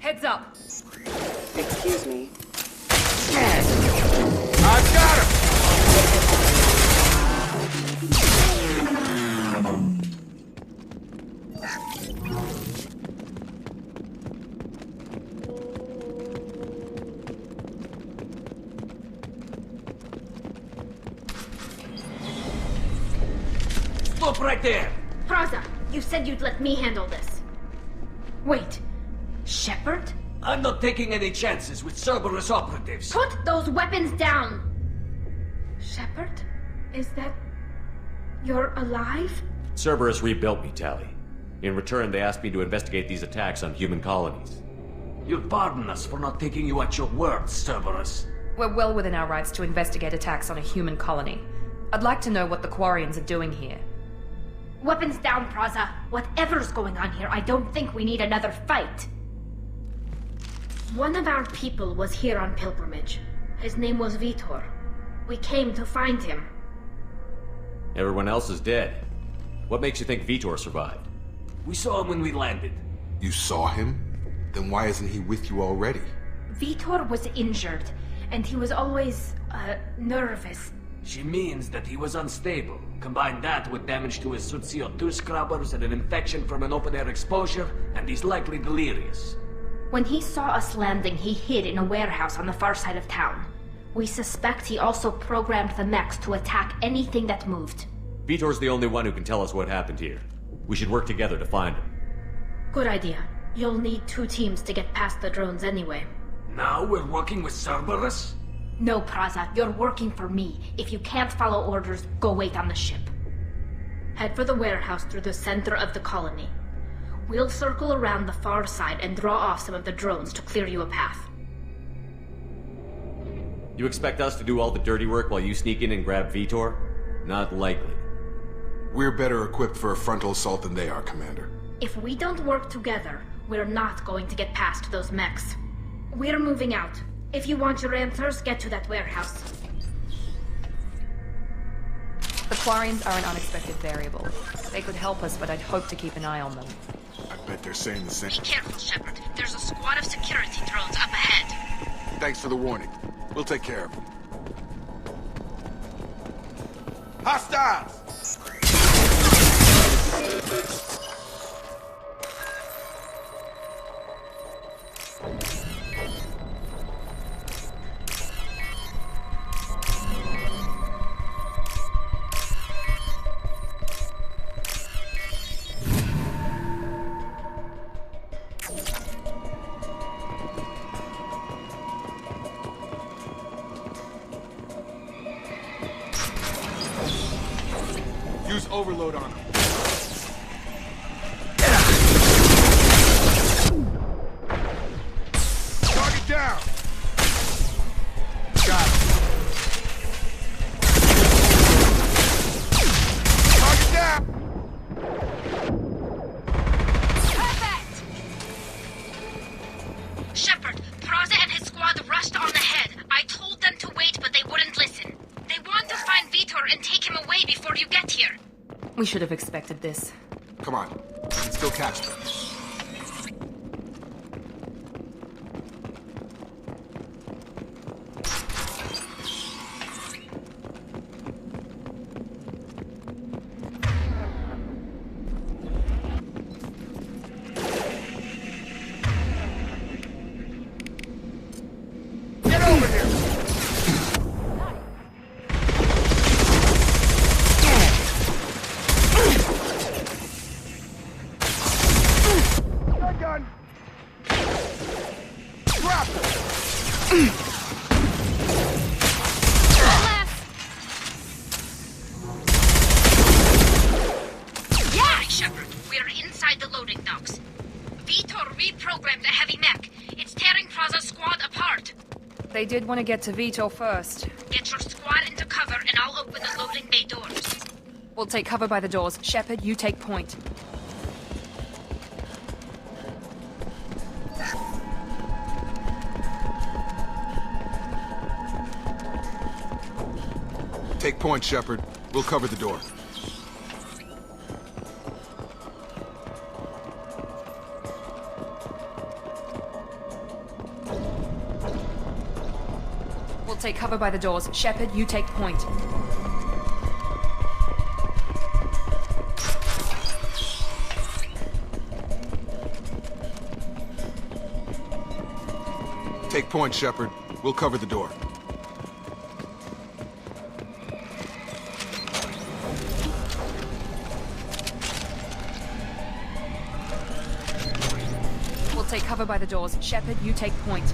Heads up! Excuse me. I've got him! Stop right there! Praza, you said you'd let me handle this. Wait. Shepard? I'm not taking any chances with Cerberus operatives. Put those weapons down! Shepard? Is that... you're alive? Cerberus rebuilt me, Tali. In return, they asked me to investigate these attacks on human colonies. You'll pardon us for not taking you at your word, Cerberus. We're well within our rights to investigate attacks on a human colony. I'd like to know what the Quarians are doing here. Weapons down, Praza. Whatever's going on here, I don't think we need another fight. One of our people was here on pilgrimage. His name was Vitor. We came to find him. Everyone else is dead. What makes you think Vitor survived? We saw him when we landed. You saw him? Then why isn't he with you already? Vitor was injured, and he was always, nervous. She means that he was unstable. Combine that with damage to his suit CO2 scrubbers and an infection from an open-air exposure, and he's likely delirious. When he saw us landing, he hid in a warehouse on the far side of town. We suspect he also programmed the mechs to attack anything that moved. Vitor's the only one who can tell us what happened here. We should work together to find him. Good idea. You'll need 2 teams to get past the drones anyway. Now we're working with Cerberus? No, Praza, you're working for me. If you can't follow orders, go wait on the ship. Head for the warehouse through the center of the colony. We'll circle around the far side and draw off some of the drones to clear you a path. You expect us to do all the dirty work while you sneak in and grab Vitor? Not likely. We're better equipped for a frontal assault than they are, Commander. If we don't work together, we're not going to get past those mechs. We're moving out. If you want your answers, get to that warehouse. The Quarians are an unexpected variable. They could help us, but I'd hope to keep an eye on them. I bet they're saying the same. Be careful, Shepard. There's a squad of security drones up ahead. Thanks for the warning. We'll take care of them. Hostiles! Use overload on them. Target down. Got it. Target down. Perfect! Shepard, Praza and his squad rushed on ahead. I told them to wait, but they wouldn't listen. They want to find Vitor and take him away before you get here. We should have expected this. Come on. We can still catch them. Get over here! Gun! Drop it! Yeah, Shepard. We're inside the loading docks. Vitor reprogrammed a heavy mech. It's tearing Praza's squad apart. They did want to get to Vitor first. Get your squad into cover and I'll open the loading bay doors. We'll take cover by the doors. Shepard, you take point. Take point, Shepard. We'll cover the door. We'll take cover by the doors. Shepard, you take point. Take point, Shepard. We'll cover the door. We'll take cover by the doors. Shepard, you take point.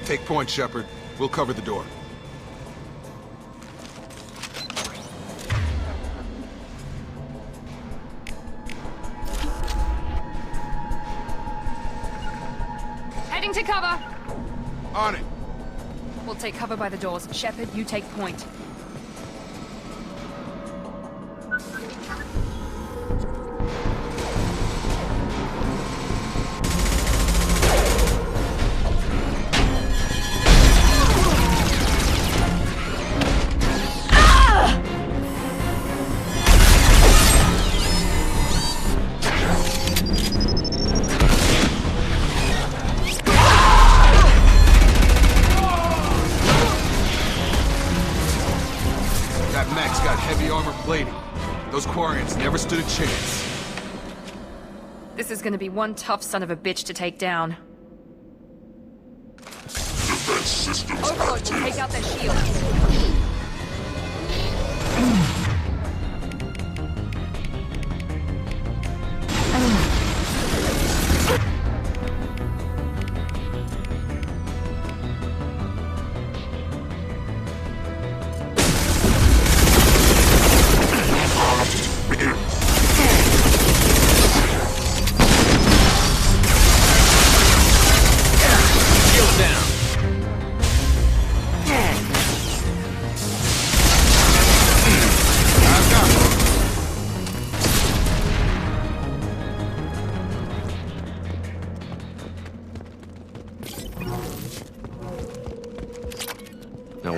Take point, Shepard. We'll cover the door. Heading to cover! On it! We'll take cover by the doors. Shepard, you take point. Those Quarians never stood a chance. This is gonna be one tough son of a bitch to take down. Defense systems Overlord active. will take out their shield.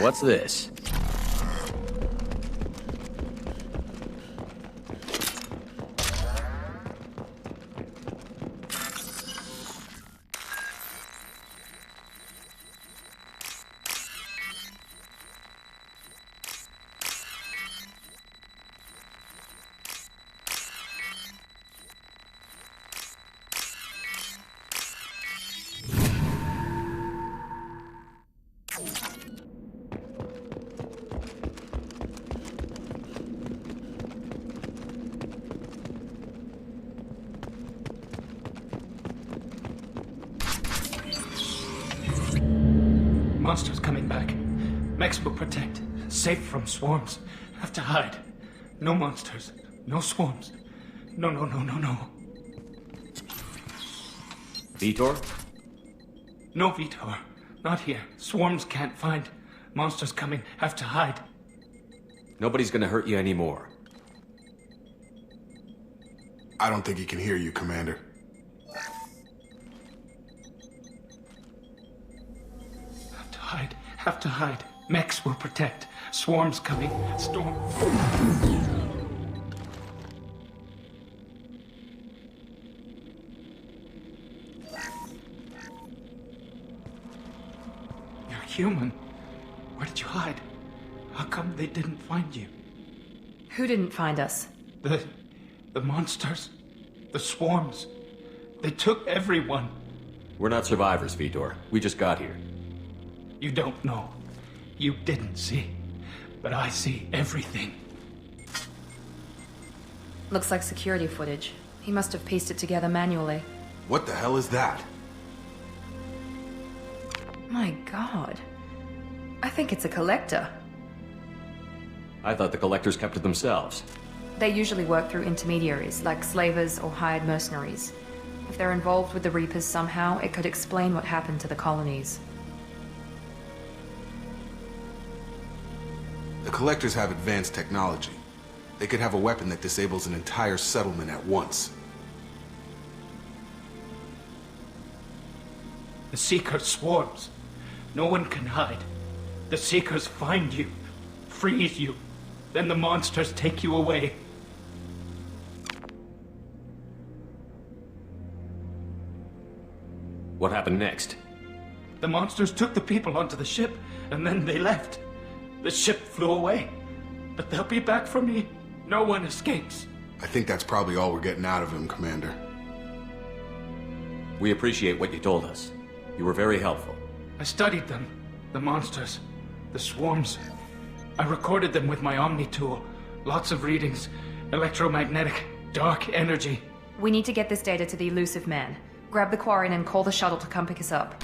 What's this? Monsters coming back. Mechs will protect. Safe from swarms. Have to hide. No monsters. No swarms. No. Vitor? No, Vitor. Not here. Swarms can't find. Monsters coming. Have to hide. Nobody's gonna hurt you anymore. I don't think he can hear you, Commander. Have to hide. Mechs will protect. Swarms coming. Storm. You're human. Where did you hide? How come they didn't find you? Who didn't find us? The monsters. The swarms. They took everyone. We're not survivors, Vitor. We just got here. You don't know. You didn't see. But I see everything. Looks like security footage. He must have pieced it together manually. What the hell is that? My god. I think it's a collector. I thought the collectors kept to themselves. They usually work through intermediaries, like slavers or hired mercenaries. If they're involved with the Reapers somehow, it could explain what happened to the colonies. The collectors have advanced technology. They could have a weapon that disables an entire settlement at once. The Seeker swarms. No one can hide. The Seekers find you, freeze you, then the monsters take you away. What happened next? The monsters took the people onto the ship, and then they left. The ship flew away. But they'll be back for me. No one escapes. I think that's probably all we're getting out of him, Commander. We appreciate what you told us. You were very helpful. I studied them. The monsters. The swarms. I recorded them with my Omni tool. Lots of readings. Electromagnetic. Dark energy. We need to get this data to the elusive man. Grab the Quarian and call the shuttle to come pick us up.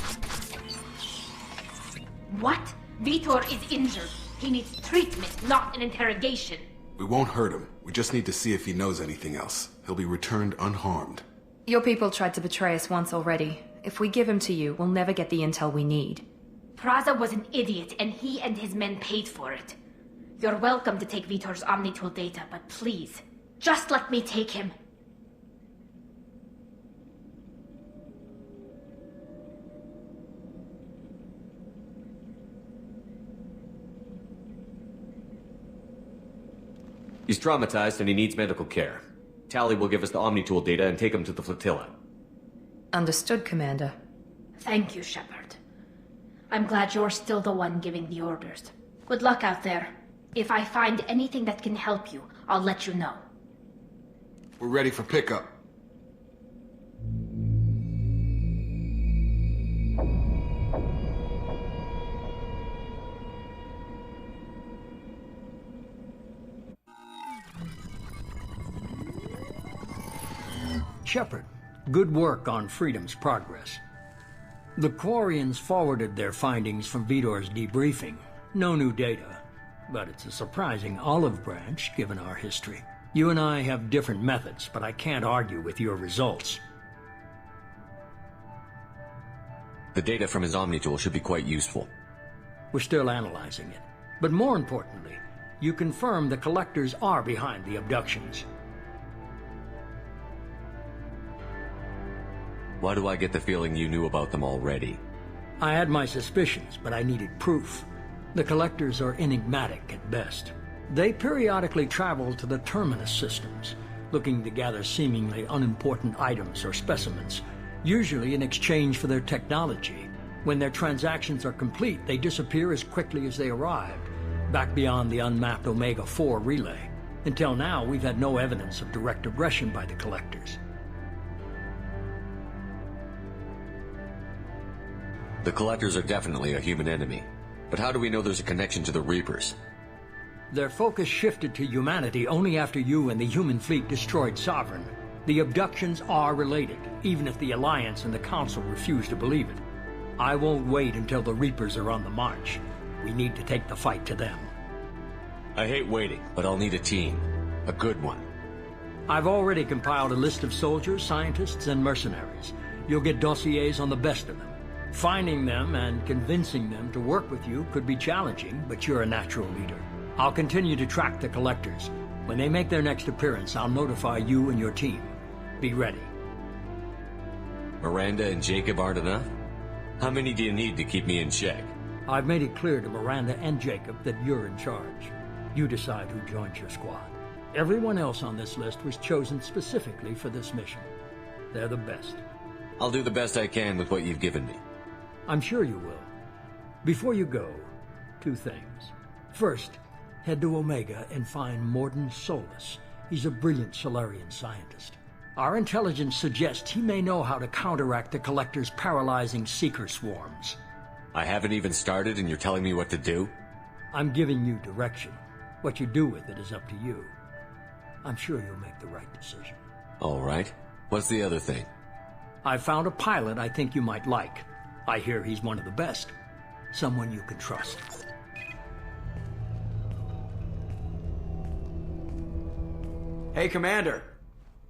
What? Vitor is injured. He needs treatment, not an interrogation. We won't hurt him. We just need to see if he knows anything else. He'll be returned unharmed. Your people tried to betray us once already. If we give him to you, we'll never get the intel we need. Praza was an idiot, and he and his men paid for it. You're welcome to take Vitor's Omnitool data, but please, just let me take him. He's traumatized and he needs medical care. Tally will give us the Omnitool data and take him to the flotilla. Understood, Commander. Thank you, Shepard. I'm glad you're still the one giving the orders. Good luck out there. If I find anything that can help you, I'll let you know. We're ready for pickup. Shepard, good work on Freedom's progress. The Quarians forwarded their findings from Vitor's debriefing. No new data, but it's a surprising olive branch given our history. You and I have different methods, but I can't argue with your results. The data from his Omnitool should be quite useful. We're still analyzing it. But more importantly, you confirm the collectors are behind the abductions. Why do I get the feeling you knew about them already? I had my suspicions, but I needed proof. The collectors are enigmatic at best. They periodically travel to the terminus systems, looking to gather seemingly unimportant items or specimens, usually in exchange for their technology. When their transactions are complete, they disappear as quickly as they arrived, back beyond the unmapped Omega-4 relay. Until now, we've had no evidence of direct aggression by the collectors. The collectors are definitely a human enemy. But how do we know there's a connection to the Reapers? Their focus shifted to humanity only after you and the human fleet destroyed Sovereign. The abductions are related, even if the Alliance and the Council refuse to believe it. I won't wait until the Reapers are on the march. We need to take the fight to them. I hate waiting, but I'll need a team. A good one. I've already compiled a list of soldiers, scientists, and mercenaries. You'll get dossiers on the best of them. Finding them and convincing them to work with you could be challenging, but you're a natural leader. I'll continue to track the collectors. When they make their next appearance, I'll notify you and your team. Be ready. Miranda and Jacob aren't enough? How many do you need to keep me in check? I've made it clear to Miranda and Jacob that you're in charge. You decide who joins your squad. Everyone else on this list was chosen specifically for this mission. They're the best. I'll do the best I can with what you've given me. I'm sure you will. Before you go, 2 things. First, head to Omega and find Morden Solus. He's a brilliant Solarian scientist. Our intelligence suggests he may know how to counteract the Collector's paralyzing seeker swarms. I haven't even started and you're telling me what to do? I'm giving you direction. What you do with it is up to you. I'm sure you'll make the right decision. All right. What's the other thing? I found a pilot I think you might like. I hear he's one of the best. Someone you can trust. Hey, Commander.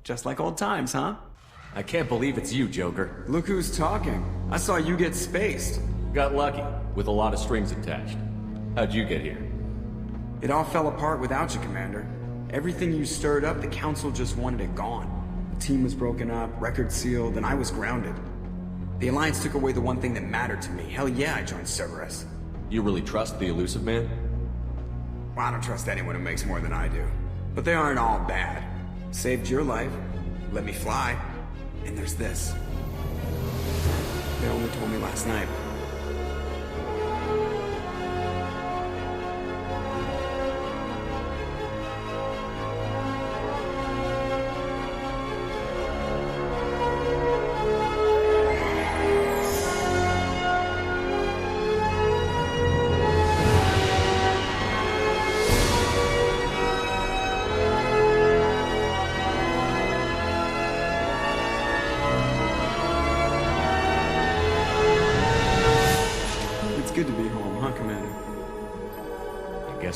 Just like old times, huh? I can't believe it's you, Joker. Look who's talking. I saw you get spaced. Got lucky, with a lot of strings attached. How'd you get here? It all fell apart without you, Commander. Everything you stirred up, the Council just wanted it gone. The team was broken up, record sealed, and I was grounded. The Alliance took away the one thing that mattered to me. Hell yeah, I joined Cerberus. You really trust the Elusive Man? Well, I don't trust anyone who makes more than I do. But they aren't all bad. Saved your life, let me fly, and there's this. They only told me last night.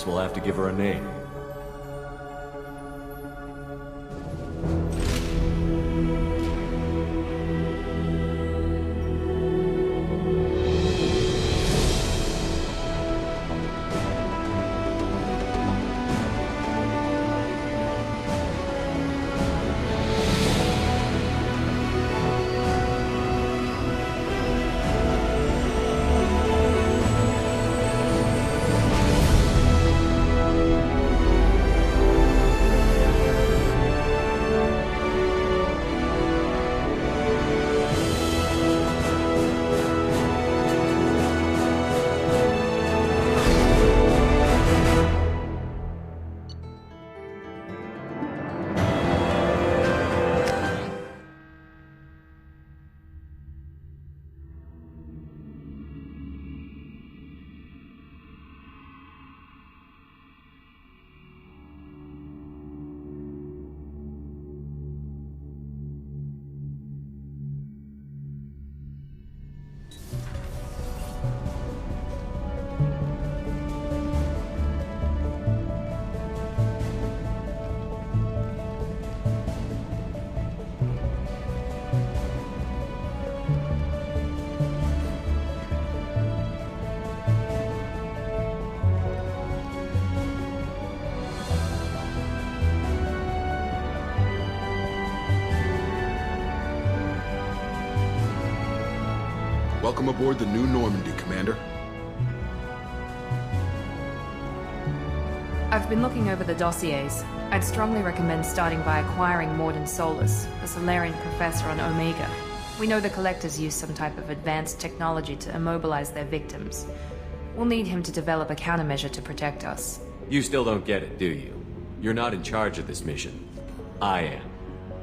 We'll have to give her a name. Welcome aboard the new Normandy, Commander. I've been looking over the dossiers. I'd strongly recommend starting by acquiring Morden Solus, the Solarian professor on Omega. We know the Collectors use some type of advanced technology to immobilize their victims. We'll need him to develop a countermeasure to protect us. You still don't get it, do you? You're not in charge of this mission. I am.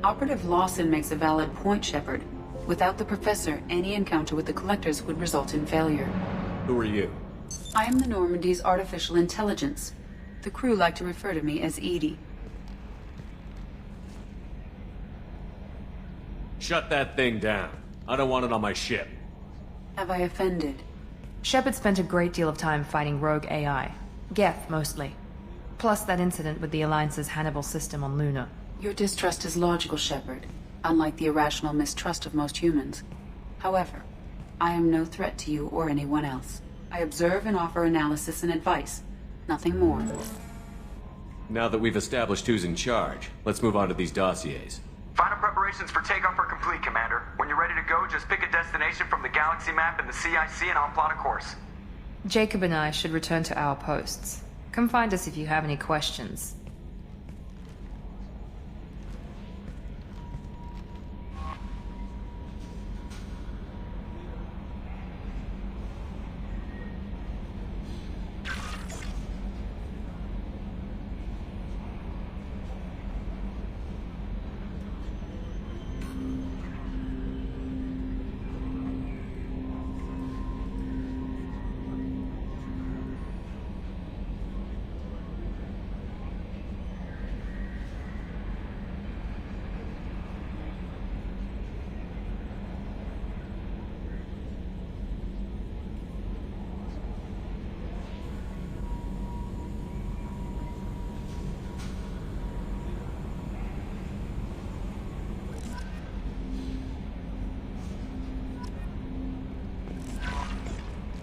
Operative Lawson makes a valid point, Shepard. Without the Professor, any encounter with the Collectors would result in failure. Who are you? I am the Normandy's artificial intelligence. The crew like to refer to me as Edie. Shut that thing down. I don't want it on my ship. Have I offended? Shepard spent a great deal of time fighting rogue AI. Geth, mostly. Plus that incident with the Alliance's Hannibal system on Luna. Your distrust is logical, Shepard, unlike the irrational mistrust of most humans. However, I am no threat to you or anyone else. I observe and offer analysis and advice. Nothing more. Now that we've established who's in charge, let's move on to these dossiers. Final preparations for takeoff are complete, Commander. When you're ready to go, just pick a destination from the galaxy map in the CIC and I'll plot a course. Jacob and I should return to our posts. Come find us if you have any questions.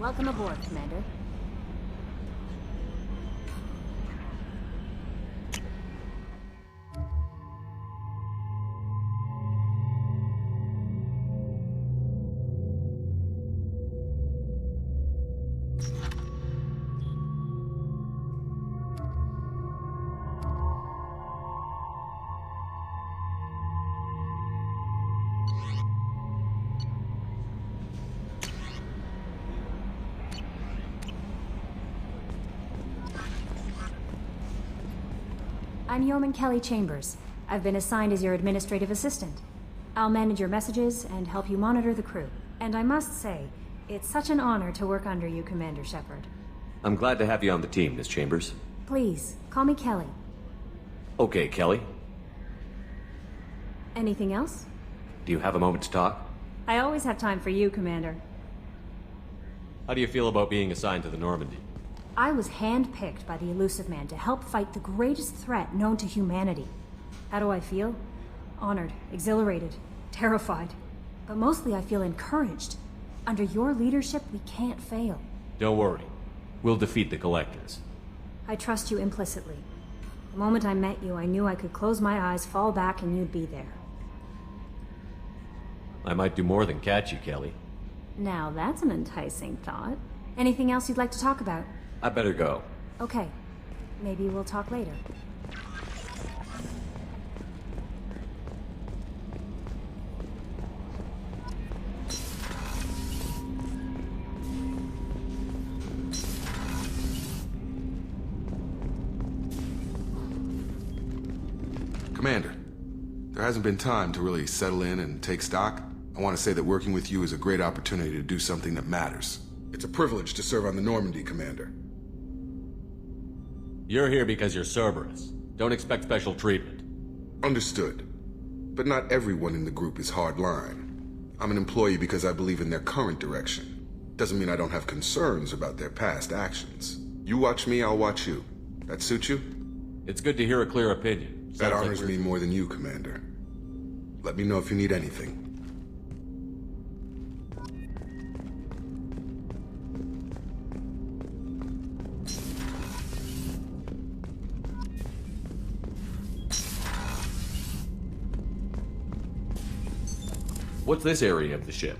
Welcome aboard, Commander. I'm Yeoman Kelly Chambers. I've been assigned as your administrative assistant. I'll manage your messages and help you monitor the crew. And I must say, it's such an honor to work under you, Commander Shepard. I'm glad to have you on the team, Miss Chambers. Please, call me Kelly. Okay, Kelly. Anything else? Do you have a moment to talk? I always have time for you, Commander. How do you feel about being assigned to the Normandy? I was handpicked by the Elusive Man to help fight the greatest threat known to humanity. How do I feel? Honored, exhilarated, terrified. But mostly I feel encouraged. Under your leadership, we can't fail. Don't worry. We'll defeat the Collectors. I trust you implicitly. The moment I met you, I knew I could close my eyes, fall back, and you'd be there. I might do more than catch you, Kelly. Now that's an enticing thought. Anything else you'd like to talk about? I better go. Okay. Maybe we'll talk later. Commander, there hasn't been time to really settle in and take stock. I want to say that working with you is a great opportunity to do something that matters. It's a privilege to serve on the Normandy, Commander. You're here because you're Cerberus. Don't expect special treatment. Understood. But not everyone in the group is hardline. I'm an employee because I believe in their current direction. Doesn't mean I don't have concerns about their past actions. You watch me, I'll watch you. That suit you? It's good to hear a clear opinion. That honors me more than you, Commander. Let me know if you need anything. What's this area of the ship?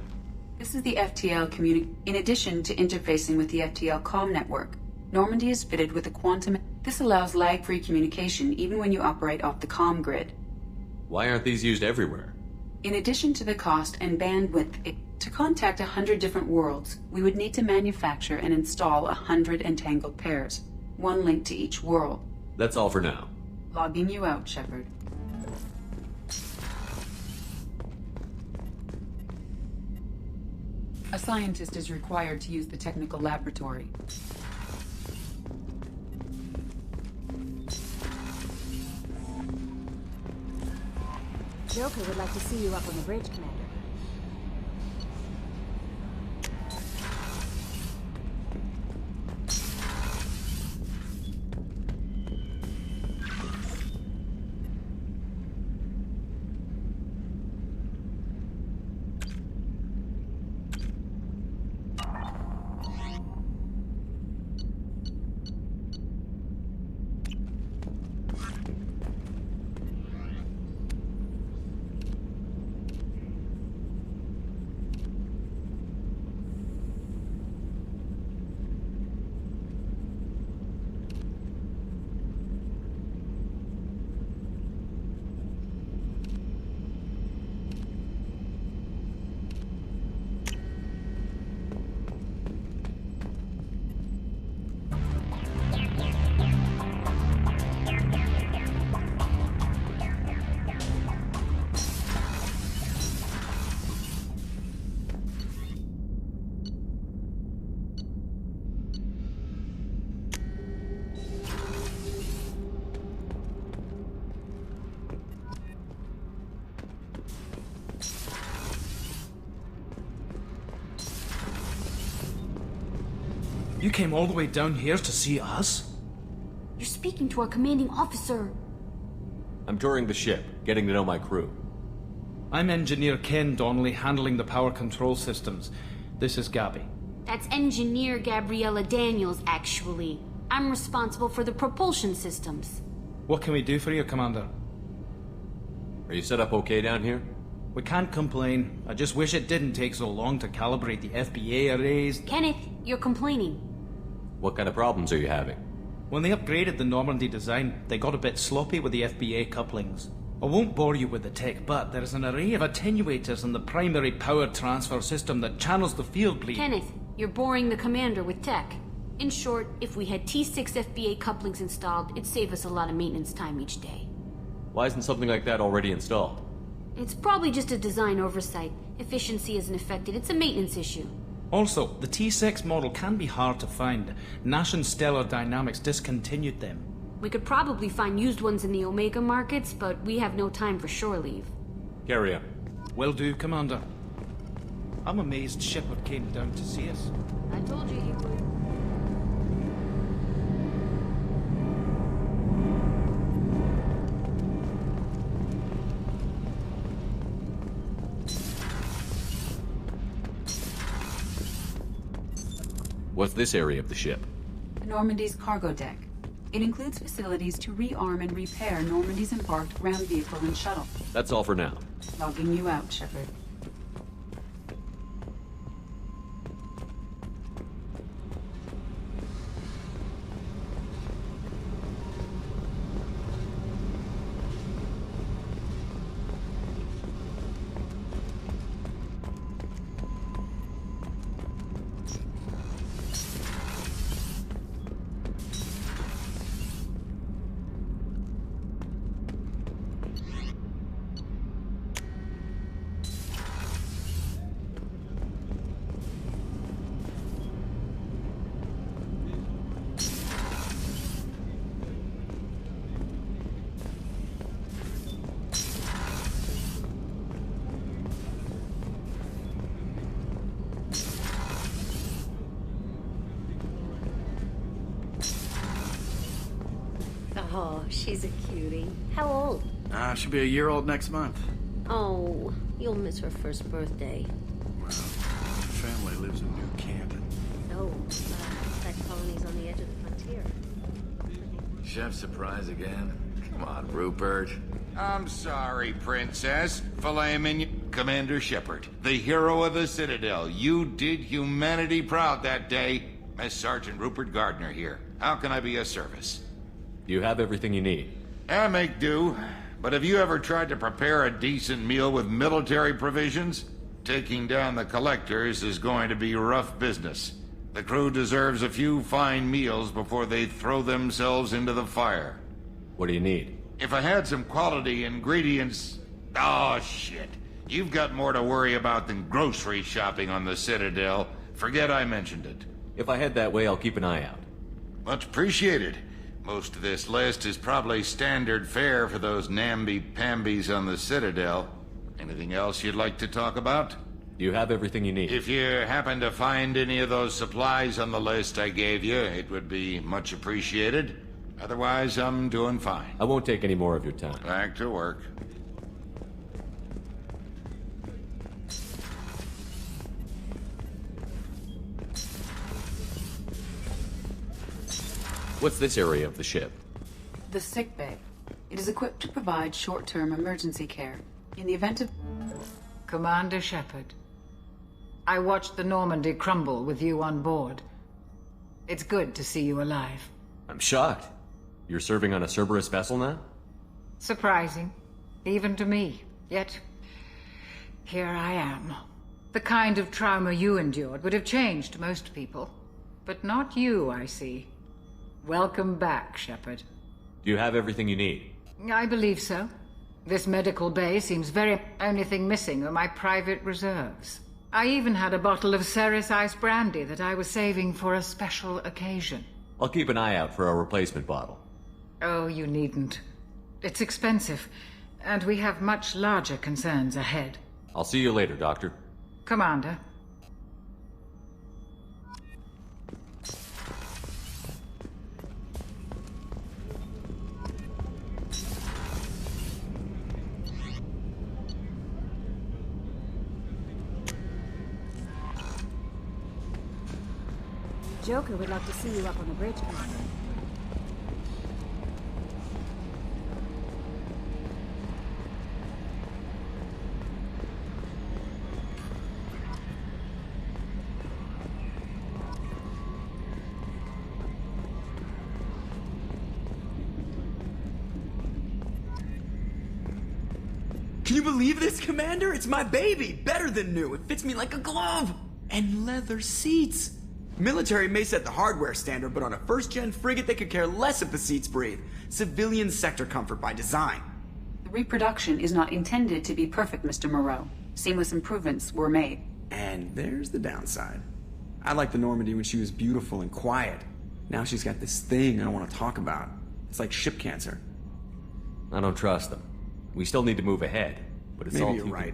This is the FTL in addition to interfacing with the FTL comm network, Normandy is fitted with a quantum This allows lag-free communication even when you operate off the comm grid. Why aren't these used everywhere? In addition to the cost and bandwidth, to contact 100 different worlds, we would need to manufacture and install 100 entangled pairs, one link to each world. That's all for now. Logging you out, Shepard. A scientist is required to use the technical laboratory. Joker would like to see you up on the bridge, Commander. You came all the way down here to see us? You're speaking to our commanding officer. I'm touring the ship, getting to know my crew. I'm Engineer Ken Donnelly, handling the power control systems. This is Gabby. That's Engineer Gabriella Daniels, actually. I'm responsible for the propulsion systems. What can we do for you, Commander? Are you set up okay down here? We can't complain. I just wish it didn't take so long to calibrate the FBA arrays. Kenneth, you're complaining. What kind of problems are you having? When they upgraded the Normandy design, they got a bit sloppy with the FBA couplings. I won't bore you with the tech, but there's an array of attenuators in the primary power transfer system that channels the field bleed. Kenneth, you're boring the commander with tech. In short, if we had T6 FBA couplings installed, it'd save us a lot of maintenance time each day. Why isn't something like that already installed? It's probably just a design oversight. Efficiency isn't affected, it's a maintenance issue. Also, the T6 model can be hard to find. Nash and Stellar Dynamics discontinued them. We could probably find used ones in the Omega markets, but we have no time for shore leave. Carry on. Will do, Commander. I'm amazed Shepard came down to see us. I told you he would. What's this area of the ship? Normandy's cargo deck. It includes facilities to rearm and repair Normandy's embarked ground vehicle and shuttle. That's all for now. Logging you out, Shepard. Oh, she's a cutie. How old? She'll be a year old next month. Oh, you'll miss her first birthday. Well, her family lives in New Canton. Oh, that colony's on the edge of the frontier. Chef surprise again? Come on, Rupert. I'm sorry, Princess. Filet mignon. Commander Shepard, the hero of the Citadel. You did humanity proud that day. Mass Sergeant Rupert Gardner here. How can I be of service? Do you have everything you need? I make do. But have you ever tried to prepare a decent meal with military provisions? Taking down the collectors is going to be rough business. The crew deserves a few fine meals before they throw themselves into the fire. What do you need? If I had some quality ingredients... Oh, shit. You've got more to worry about than grocery shopping on the Citadel. Forget I mentioned it. If I head that way, I'll keep an eye out. Much appreciated. Most of this list is probably standard fare for those namby-pambies on the Citadel. Anything else you'd like to talk about? You have everything you need. If you happen to find any of those supplies on the list I gave you, it would be much appreciated. Otherwise, I'm doing fine. I won't take any more of your time. Back to work. What's this area of the ship? The sick bay. It is equipped to provide short-term emergency care. In the event of... Commander Shepard, I watched the Normandy crumble with you on board. It's good to see you alive. I'm shocked. You're serving on a Cerberus vessel now? Surprising, even to me. Yet, here I am. The kind of trauma you endured would have changed most people. But not you, I see. Welcome back, Shepard. Do you have everything you need? I believe so. This medical bay seems very... Only thing missing are my private reserves. I even had a bottle of Ceres Ice Brandy that I was saving for a special occasion. I'll keep an eye out for a replacement bottle. Oh, you needn't. It's expensive, and we have much larger concerns ahead. I'll see you later, Doctor. Commander. Joker would love to see you up on the bridge, Commander. Can you believe this, Commander? It's my baby! Better than new. It fits me like a glove! And leather seats! Military may set the hardware standard, but on a first-gen frigate they could care less if the seats breathe. Civilian sector comfort by design. The reproduction is not intended to be perfect, Mr. Moreau. Seamless improvements were made. And there's the downside. I liked the Normandy when she was beautiful and quiet. Now she's got this thing I don't want to talk about. It's like ship cancer. I don't trust them. We still need to move ahead, but it's all Maybe you're right.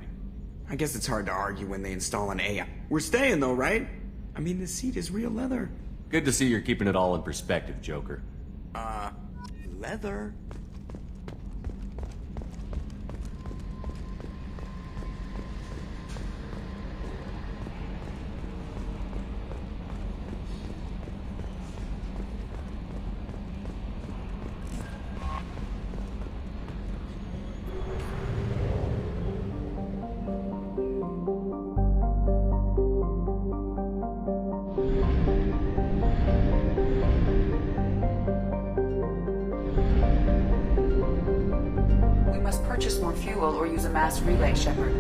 I guess it's hard to argue when they install an AI. We're staying though, right? I mean, the seat is real leather. Good to see you're keeping it all in perspective, Joker. Leather? Purchase more fuel or use a mass relay, Shepard.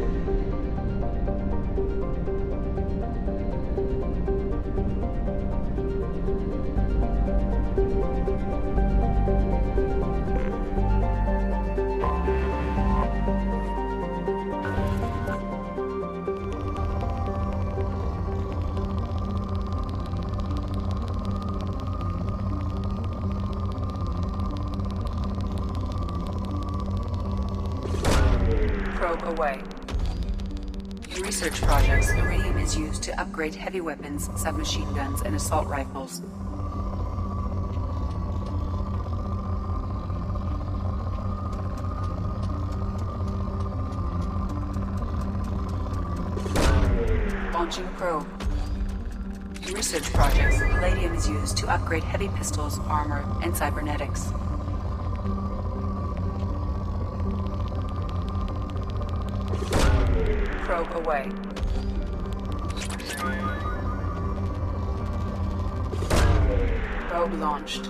Away. In research projects, iridium is used to upgrade heavy weapons, submachine guns, and assault rifles. Launching probe. In research projects, palladium is used to upgrade heavy pistols, armor, and cybernetics. Probe away. Probe launched.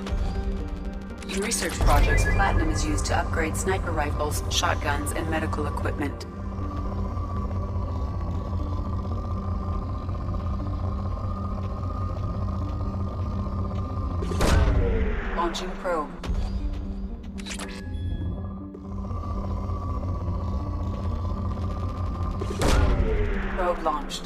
In research projects, platinum is used to upgrade sniper rifles, shotguns, and medical equipment. Launching probe. Probe launched.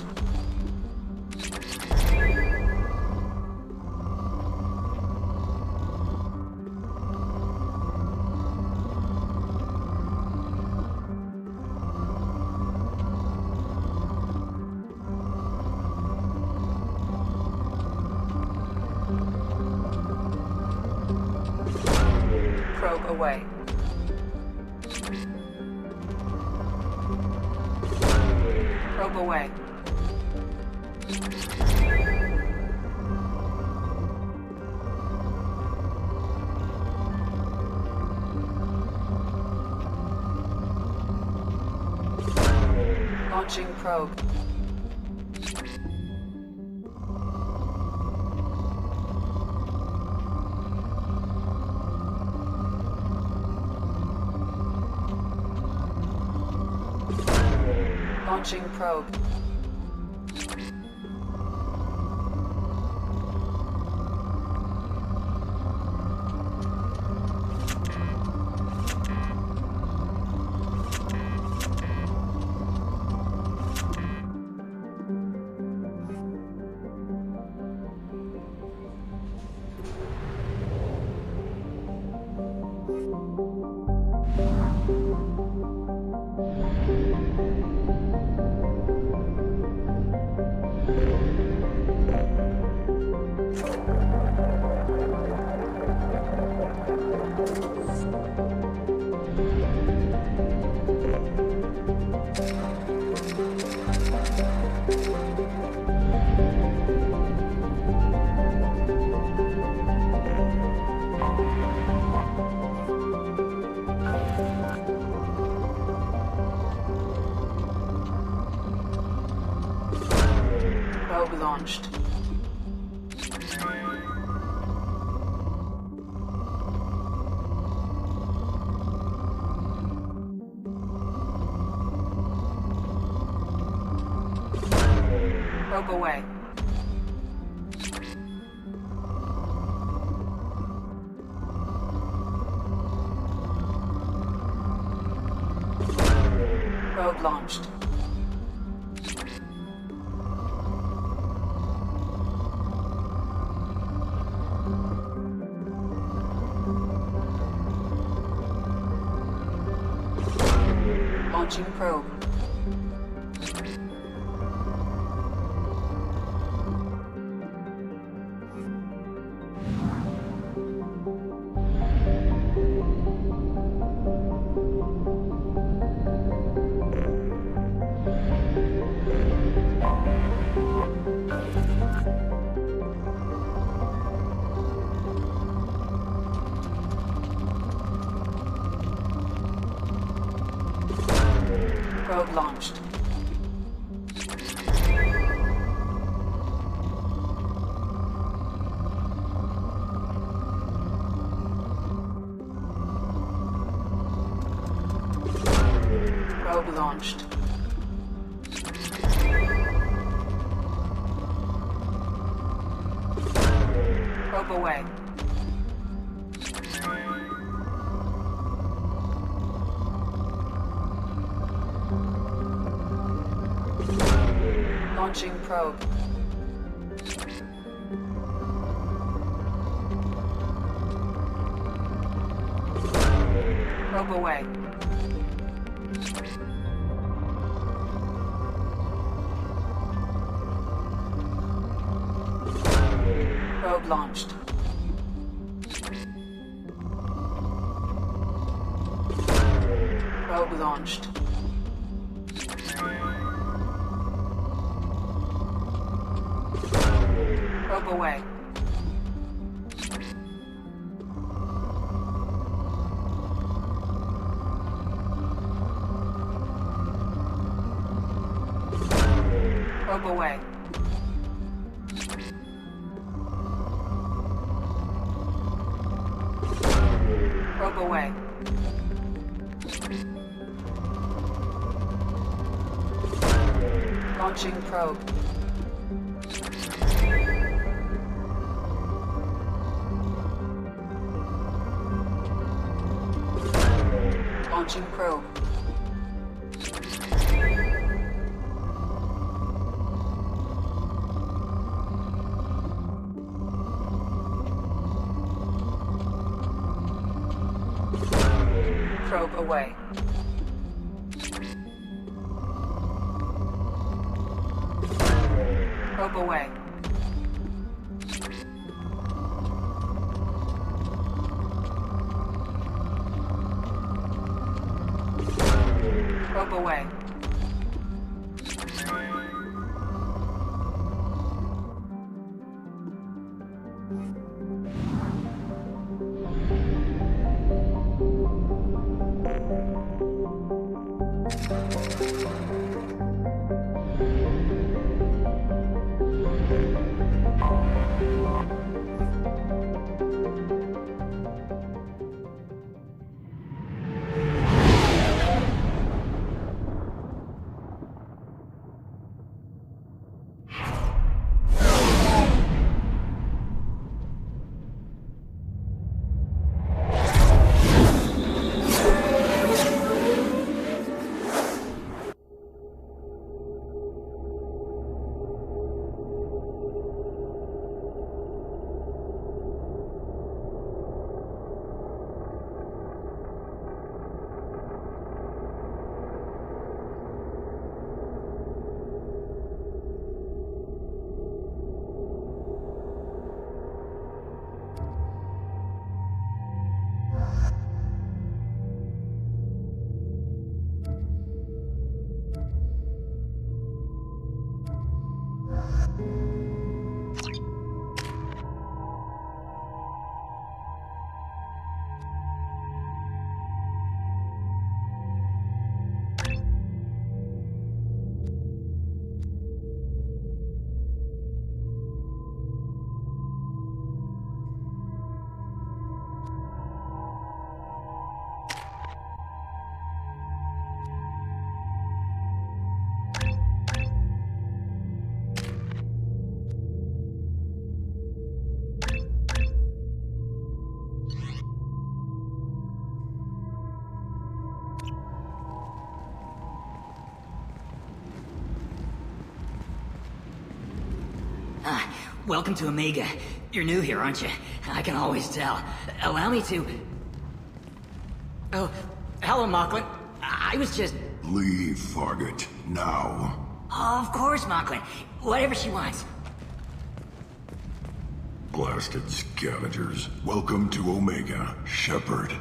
Probe away. Probe away. Launching probe. Launching probe. Probe launched. Probe away. Probe launched. Launching probe. Probe launched. Probe launched. Probe away. Launching probe. Probe away. Probe launched. Probe launched. Probe away. Probe away. away. Launching probe. Launching probe. Probe away. Probe away. Probe away. Welcome to Omega. You're new here, aren't you? I can always tell. Allow me to... Oh, hello, Mocklin. I was just... Leave, Fargate. Now. Oh, of course, Mocklin. Whatever she wants. Blasted scavengers. Welcome to Omega, Shepard.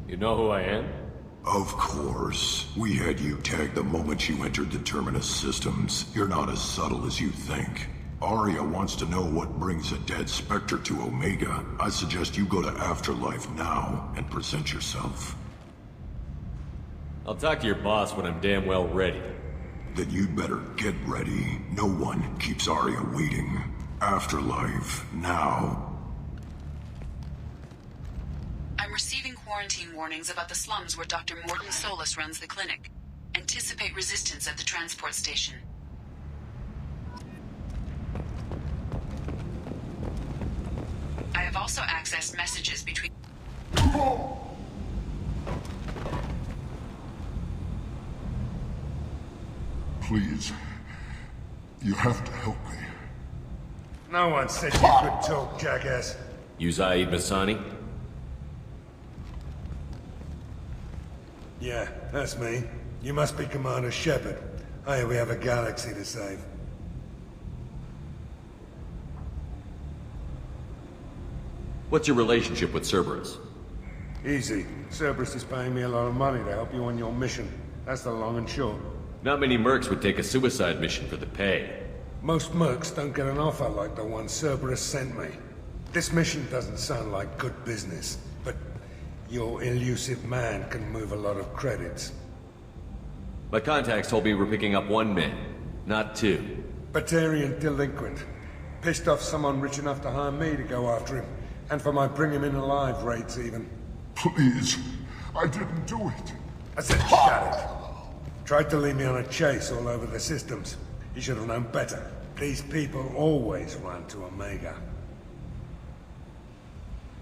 You know who I am? Of course. We had you tagged the moment you entered the Terminus systems. You're not as subtle as you think. Aria wants to know what brings a dead Spectre to Omega. I suggest you go to Afterlife now and present yourself. I'll talk to your boss when I'm damn well ready. Then you'd better get ready. No one keeps Aria waiting. Afterlife now. I'm receiving quarantine warnings about the slums where Dr. Morton Solus runs the clinic. Anticipate resistance at the transport station. I have also accessed messages between... Please. You have to help me. No one said you could talk, jackass. You Zaid Masani? Yeah, that's me. You must be Commander Shepard. Hey, we have a galaxy to save. What's your relationship with Cerberus? Easy. Cerberus is paying me a lot of money to help you on your mission. That's the long and short. Not many mercs would take a suicide mission for the pay. Most mercs don't get an offer like the one Cerberus sent me. This mission doesn't sound like good business, but your elusive man can move a lot of credits. My contacts told me we're picking up one man, not two. Batarian delinquent. Pissed off someone rich enough to hire me to go after him. And for my bring him in alive rates even. Please, I didn't do it. I said shut it. Tried to lead me on a chase all over the systems. He should have known better. These people always run to Omega.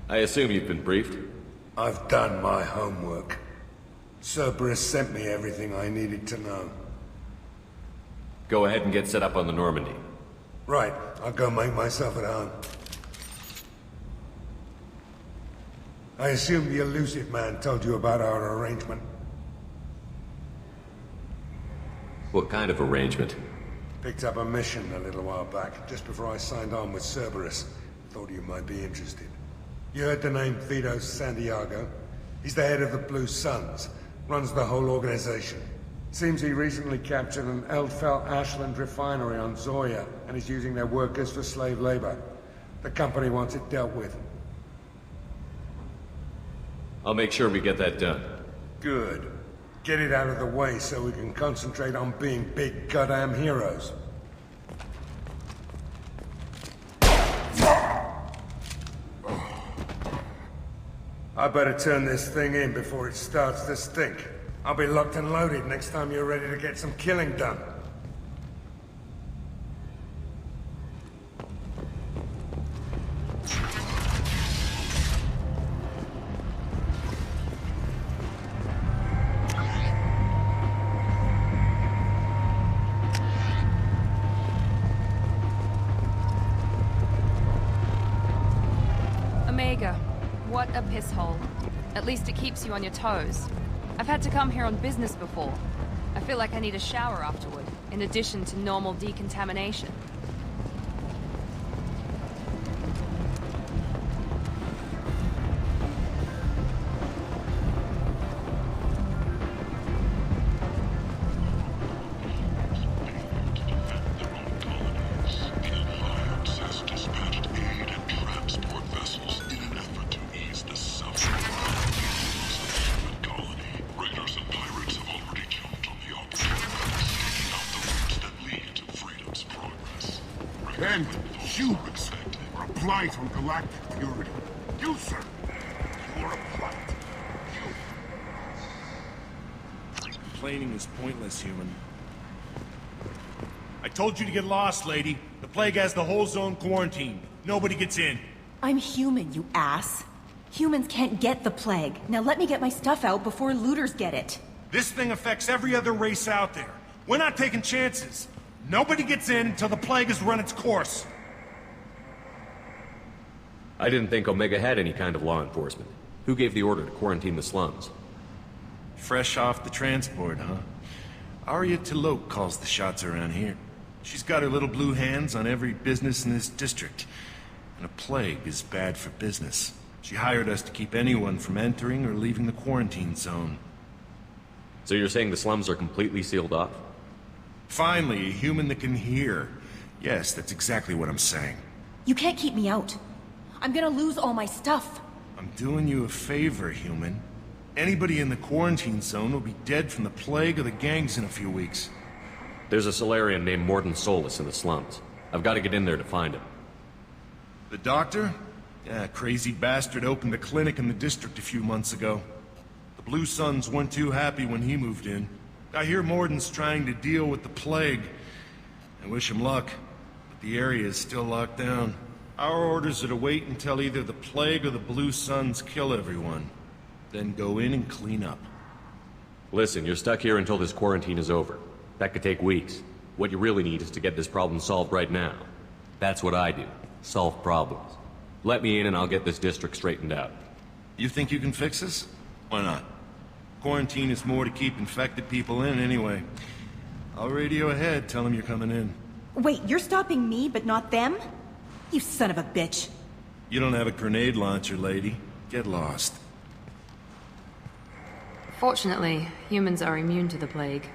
I assume you've been briefed? I've done my homework. Cerberus sent me everything I needed to know. Go ahead and get set up on the Normandy. Right, I'll go make myself at home. I assume the elusive man told you about our arrangement. What kind of arrangement? Picked up a mission a little while back, just before I signed on with Cerberus. Thought you might be interested. You heard the name Vito Santiago? He's the head of the Blue Suns, runs the whole organization. Seems he recently captured an Eldfell Ashland refinery on Zoya, and is using their workers for slave labor. The company wants it dealt with. I'll make sure we get that done. Good. Get it out of the way so we can concentrate on being big goddamn heroes. I better turn this thing in before it starts to stink. I'll be locked and loaded next time you're ready to get some killing done. Omega, what a piss hole. At least it keeps you on your toes. I've had to come here on business before. I feel like I need a shower afterward, in addition to normal decontamination. And humans are a blight on galactic purity. You, sir, you're a blight. Complaining is pointless, human. I told you to get lost, lady. The plague has the whole zone quarantined. Nobody gets in. I'm human, you ass. Humans can't get the plague. Now let me get my stuff out before looters get it. This thing affects every other race out there. We're not taking chances. Nobody gets in until the plague has run its course. I didn't think Omega had any kind of law enforcement. Who gave the order to quarantine the slums? Fresh off the transport, huh? Aria T'Loak calls the shots around here. She's got her little blue hands on every business in this district. And a plague is bad for business. She hired us to keep anyone from entering or leaving the quarantine zone. So you're saying the slums are completely sealed off? Finally, a human that can hear. Yes, that's exactly what I'm saying. You can't keep me out. I'm gonna lose all my stuff. I'm doing you a favor, human. Anybody in the quarantine zone will be dead from the plague or the gangs in a few weeks. There's a Solarian named Morden Solus in the slums. I've got to get in there to find him. The doctor? Yeah, crazy bastard opened a clinic in the district a few months ago. The Blue Suns weren't too happy when he moved in. I hear Morden's trying to deal with the plague. I wish him luck, but the area is still locked down. Our orders are to wait until either the plague or the Blue Suns kill everyone. Then go in and clean up. Listen, you're stuck here until this quarantine is over. That could take weeks. What you really need is to get this problem solved right now. That's what I do. Solve problems. Let me in and I'll get this district straightened out. You think you can fix this? Why not? Quarantine is more to keep infected people in anyway. I'll radio ahead, tell them you're coming in. Wait, you're stopping me, but not them? You son of a bitch. You don't have a grenade launcher, lady. Get lost. Fortunately, humans are immune to the plague.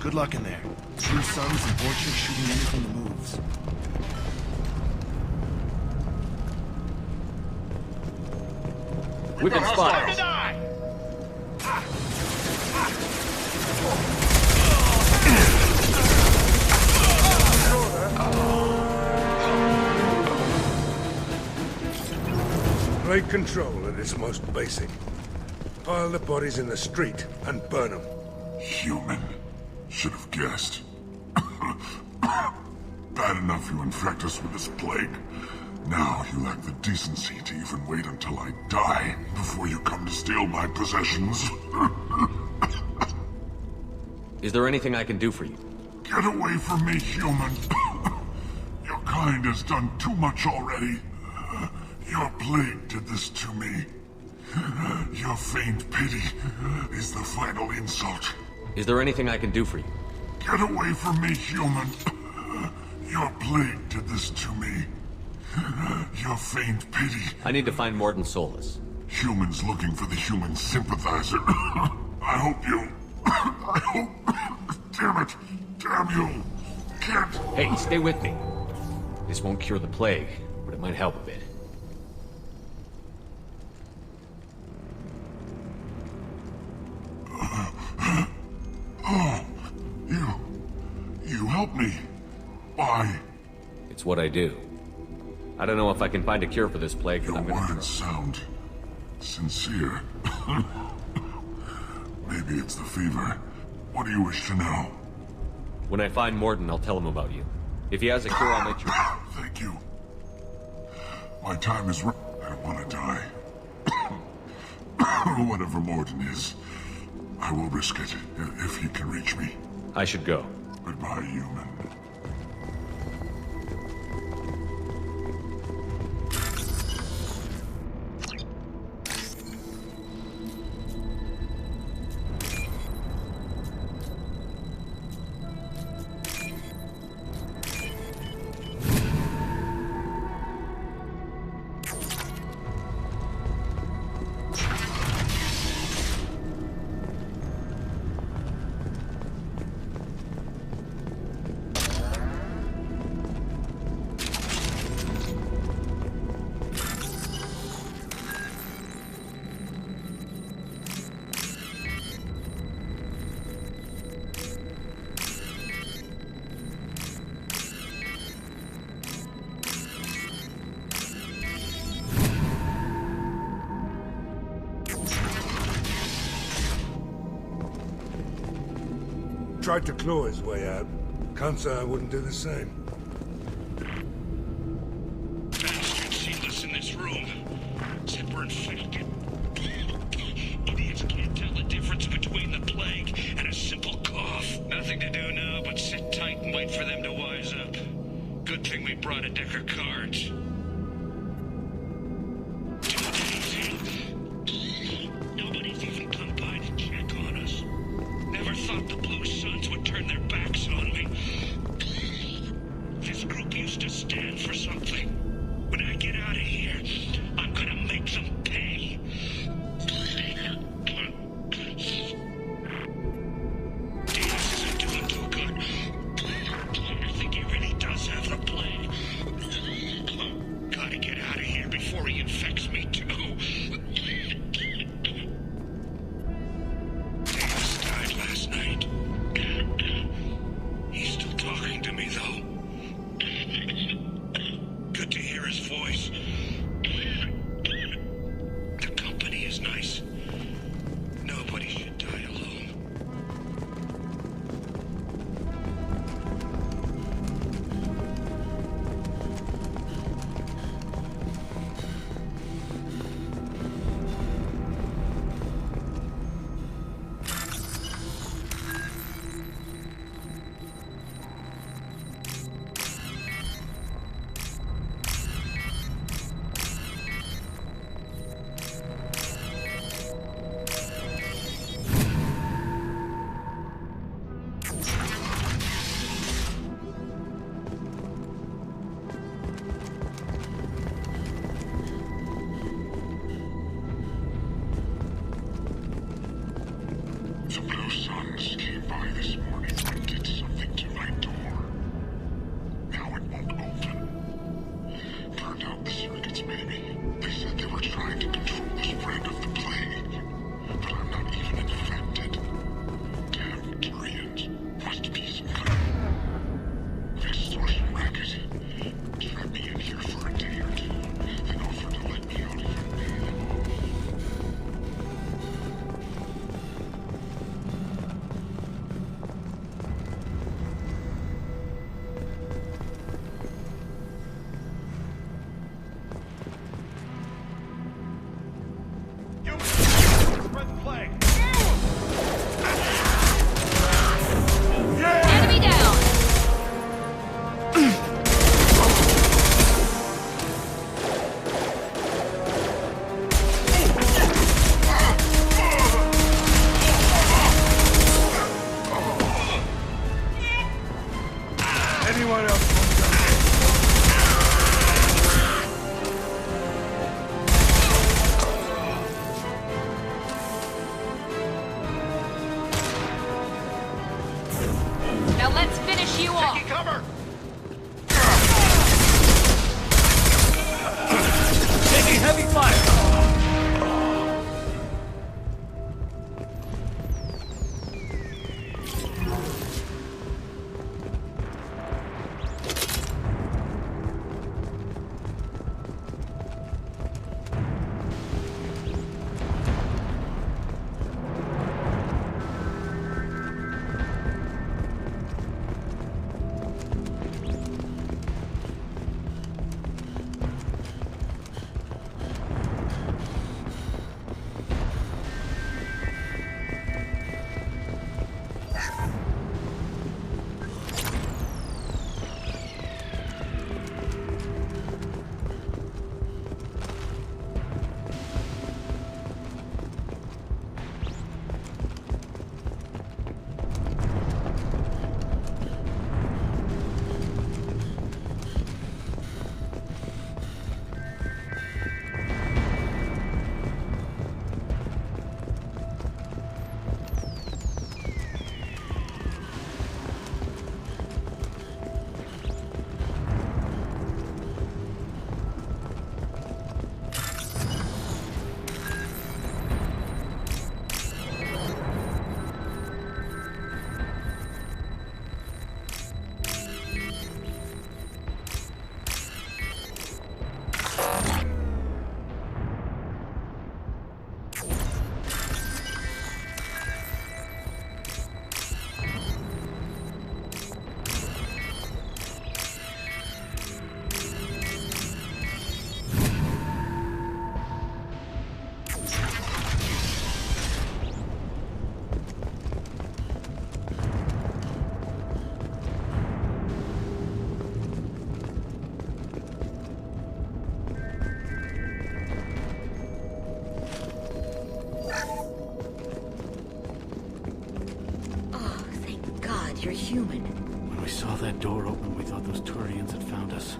Good luck in there. Blue Suns and Orchard shooting anything that moves. We've been spotted. Blade control at its most basic. Pile the bodies in the street and burn them. Human. Should have guessed. Bad enough you infect us with this plague. Now you lack the decency to even wait until I die before you come to steal my possessions. Is there anything I can do for you? Get away from me, human. Your kind has done too much already. Your plague did this to me. Your feigned pity is the final insult. Is there anything I can do for you? Get away from me, human. Your plague did this to me. Your feigned pity. I need to find Morden Solus. Humans looking for the human sympathizer. I hope you... Damn it. Damn you. Can't... Hey, stay with me. This won't cure the plague, but it might help a bit. Oh, you helped me. Why? It's what I do. I don't know if I can find a cure for this plague, but I'm gonna try. Your words sound sincere. Maybe it's the fever. What do you wish to know? When I find Morden, I'll tell him about you. If he has a cure, I'll make sure. Thank you. My time is right. I don't want to die. Whatever Morden is, I will risk it if he can reach me. I should go. Goodbye, human. Tried to claw his way out. Can't say I wouldn't do the same. Bastards sealed us in this room. Said we're infected. Idiots can't tell the difference between the plague and a simple cough. Nothing to do now but sit tight and wait for them to wise up. Good thing we brought a deck of cards. 2 days in. Nobody's even come by to check on us. Never thought the Blue Suns would turn their backs on me. plague! Enemy down! Anyone else? Now let's finish you off! Taking cover! Taking heavy fire! You're human. When we saw that door open, we thought those Turians had found us.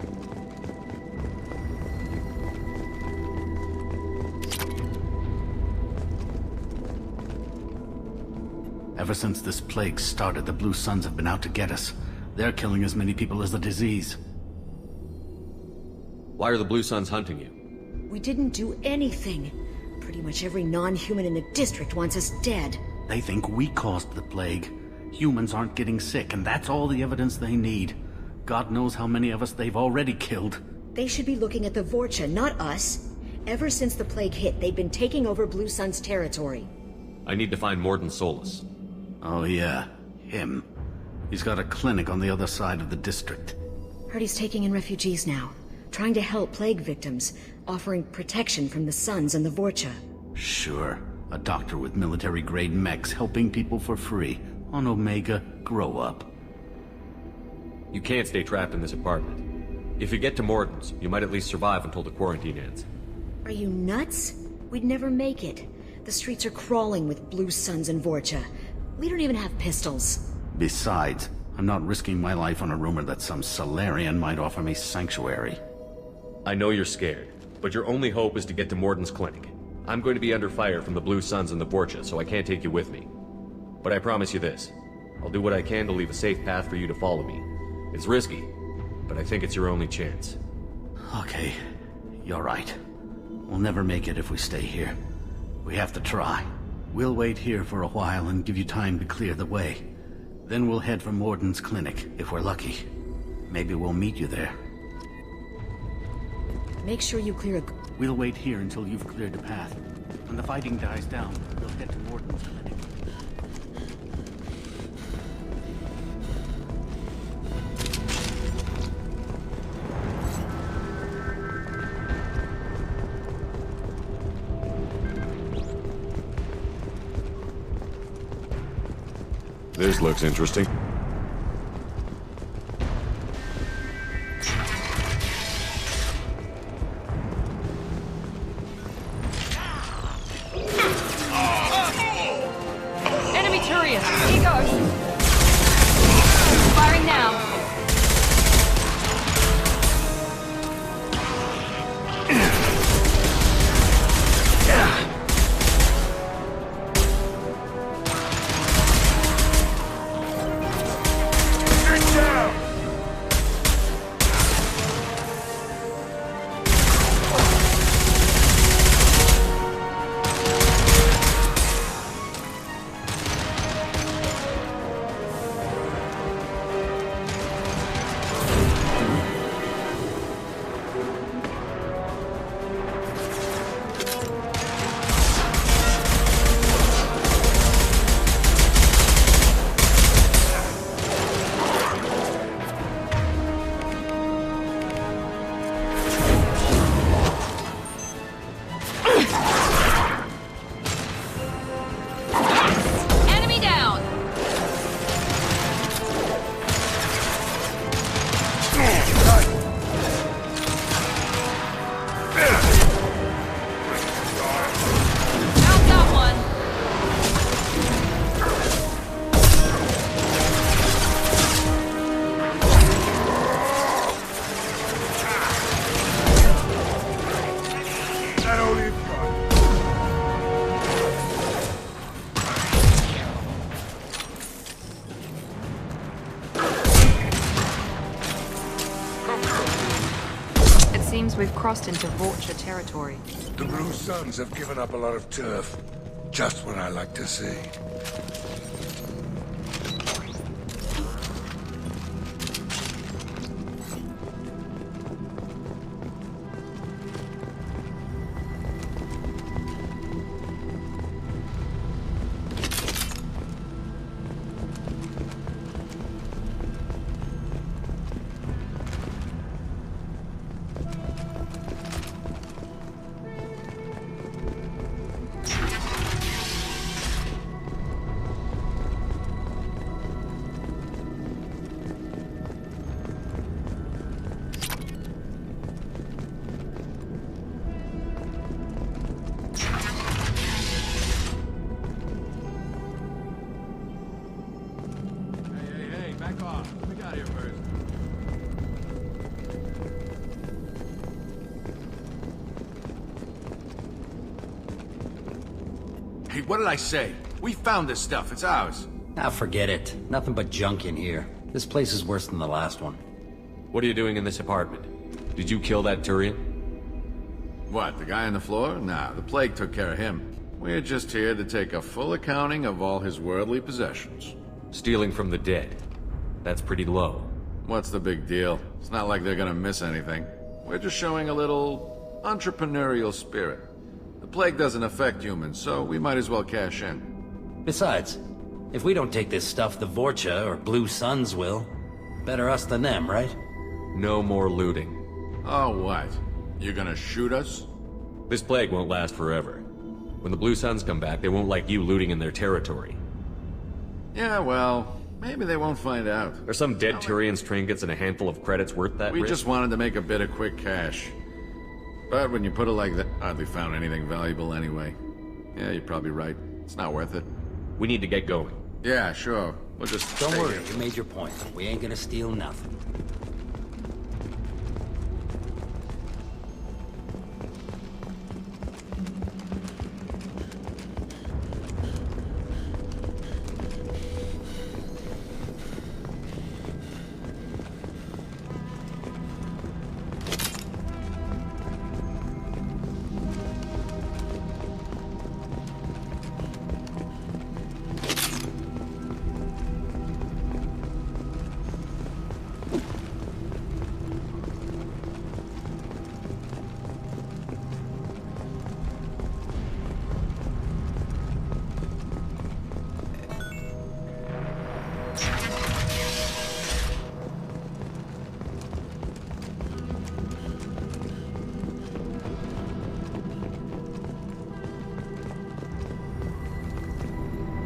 Ever since this plague started, the Blue Suns have been out to get us. They're killing as many people as the disease. Why are the Blue Suns hunting you? We didn't do anything. Pretty much every non-human in the district wants us dead. They think we caused the plague. Humans aren't getting sick, and that's all the evidence they need. God knows how many of us they've already killed. They should be looking at the Vorcha, not us. Ever since the plague hit, they've been taking over Blue Sun's territory. I need to find Morden Solus. Oh yeah, him. He's got a clinic on the other side of the district. Heard he's taking in refugees now, trying to help plague victims, offering protection from the Suns and the Vorcha. Sure, a doctor with military-grade mechs helping people for free. On Omega, grow up. You can't stay trapped in this apartment. If you get to Morden's, you might at least survive until the quarantine ends. Are you nuts? We'd never make it. The streets are crawling with Blue Suns and Vorcha. We don't even have pistols. Besides, I'm not risking my life on a rumor that some Solarian might offer me sanctuary. I know you're scared, but your only hope is to get to Morden's clinic. I'm going to be under fire from the Blue Suns and the Vorcha, so I can't take you with me. But I promise you this. I'll do what I can to leave a safe path for you to follow me. It's risky, but I think it's your only chance. Okay, you're right. We'll never make it if we stay here. We have to try. We'll wait here for a while and give you time to clear the way. Then we'll head for Morden's clinic, if we're lucky. Maybe we'll meet you there. Make sure you clear a... We'll wait here until you've cleared the path. When the fighting dies down, we'll head to Morden's clinic. This looks interesting. Enemy Turian! Here goes! Firing now! We've crossed into Vorcha territory. The Blue Suns have given up a lot of turf. Just what I like to see. Hey, what did I say? We found this stuff. It's ours. Ah, forget it. Nothing but junk in here. This place is worse than the last one. What are you doing in this apartment? Did you kill that Turian? What, the guy on the floor? Nah, the plague took care of him. We're just here to take a full accounting of all his worldly possessions. Stealing from the dead. That's pretty low. What's the big deal? It's not like they're gonna miss anything. We're just showing a little entrepreneurial spirit. The plague doesn't affect humans, so we might as well cash in. Besides, if we don't take this stuff, the Vorcha or Blue Suns will. Better us than them, right? No more looting. Oh, what? You gonna shoot us? This plague won't last forever. When the Blue Suns come back, they won't like you looting in their territory. Yeah, well, maybe they won't find out. Are some dead Turian's trinkets and a handful of credits worth that We risk? just wanted to make a bit of quick cash. But when you put it like that, hardly found anything valuable anyway. Yeah, you're probably right. It's not worth it. We need to get going. Yeah, sure. We'll just Don't stay worry, here. you made your point. We ain't gonna steal nothing.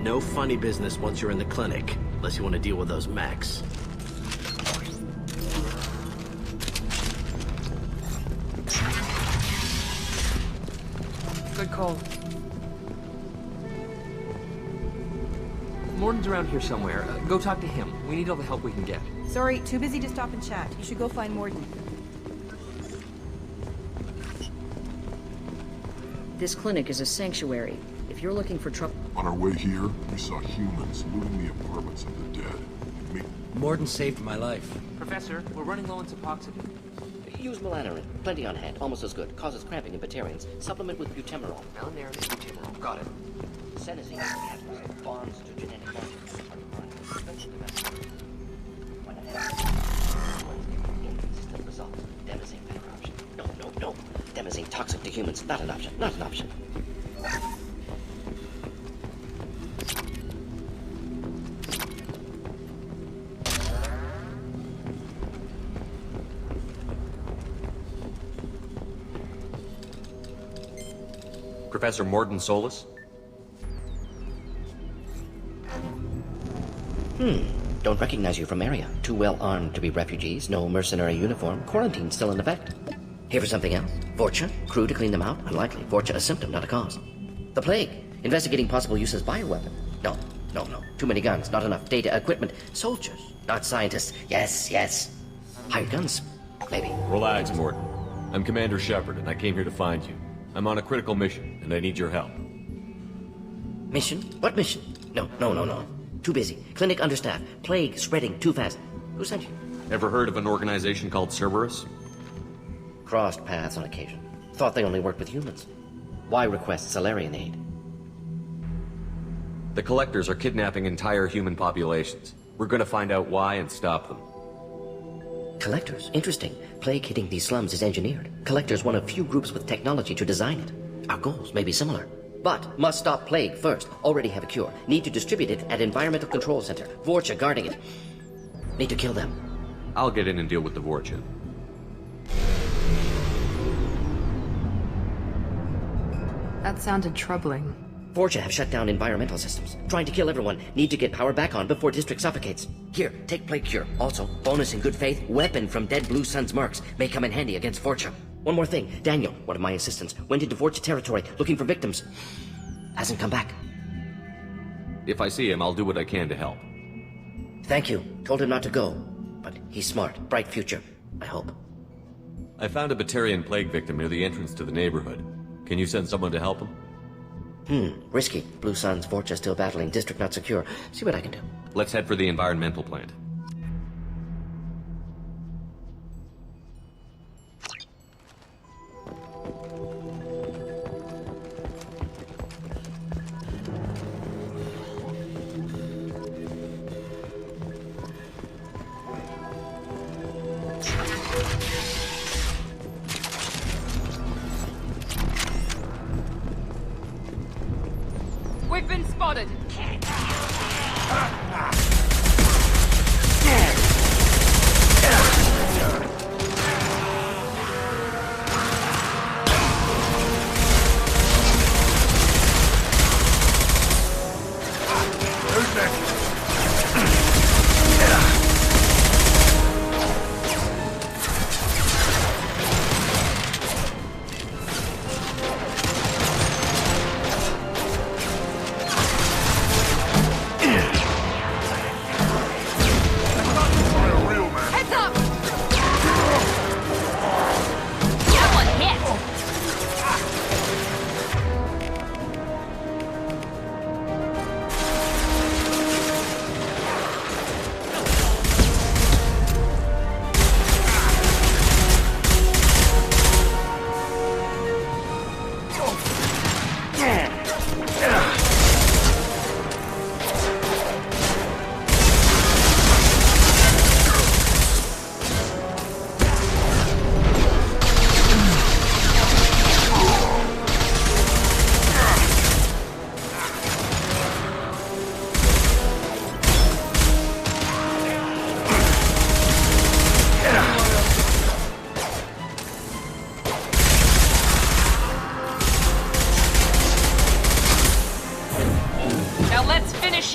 No funny business once you're in the clinic. Unless you want to deal with those mechs. Good call. Morden's around here somewhere. Go talk to him. We need all the help we can get. Sorry, too busy to stop and chat. You should go find Morden. This clinic is a sanctuary. If you're looking for trouble... On our way here, we saw humans looting the apartments of the dead. Morden saved my life. Professor, we're running low on Suboxone. Use melanorin. Plenty on hand. Almost as good. Causes cramping in Batarians. Supplement with butemerol. Melanorin and butemerol. Got it. Senescence bonds to genetic markers. Inconsistent results. Demazine better option. No. Demazine toxic to humans. Not an option. Not an option. Professor Morden Solis? Don't recognize you from area. Too well armed to be refugees, no mercenary uniform, quarantine still in effect. Here for something else? Vorcha? Crew to clean them out? Unlikely. Vorcha a symptom, not a cause. The plague? Investigating possible use as bioweapon? No. Too many guns, not enough data, equipment. Soldiers, not scientists. Yes. Hired guns, maybe. Relax, Morden. I'm Commander Shepard, and I came here to find you. I'm on a critical mission, and I need your help. Mission? What mission? No. Too busy. Clinic understaffed. Plague spreading too fast. Who sent you? Ever heard of an organization called Cerberus? Crossed paths on occasion. Thought they only worked with humans. Why request Salarian aid? The Collectors are kidnapping entire human populations. We're gonna find out why and stop them. Collectors? Interesting. Plague hitting these slums is engineered. Collectors one of few groups with technology to design it. Our goals may be similar. But must stop plague first. Already have a cure. Need to distribute it at Environmental Control Center. Vorcha guarding it. Need to kill them. I'll get in and deal with the Vorcha. That sounded troubling. Vorcha have shut down environmental systems. Trying to kill everyone. Need to get power back on before district suffocates. Here, take plague cure. Also, bonus in good faith, weapon from dead Blue Sun's mercs. May come in handy against Vorcha. One more thing. Daniel, one of my assistants, went into Vorcha territory looking for victims. Hasn't come back. If I see him, I'll do what I can to help. Thank you. Told him not to go. But he's smart. Bright future. I hope. I found a Batarian plague victim near the entrance to the neighborhood. Can you send someone to help him? Risky. Blue Sun's Vorcha still battling. District not secure. See what I can do. Let's head for the environmental plant. We've been spotted!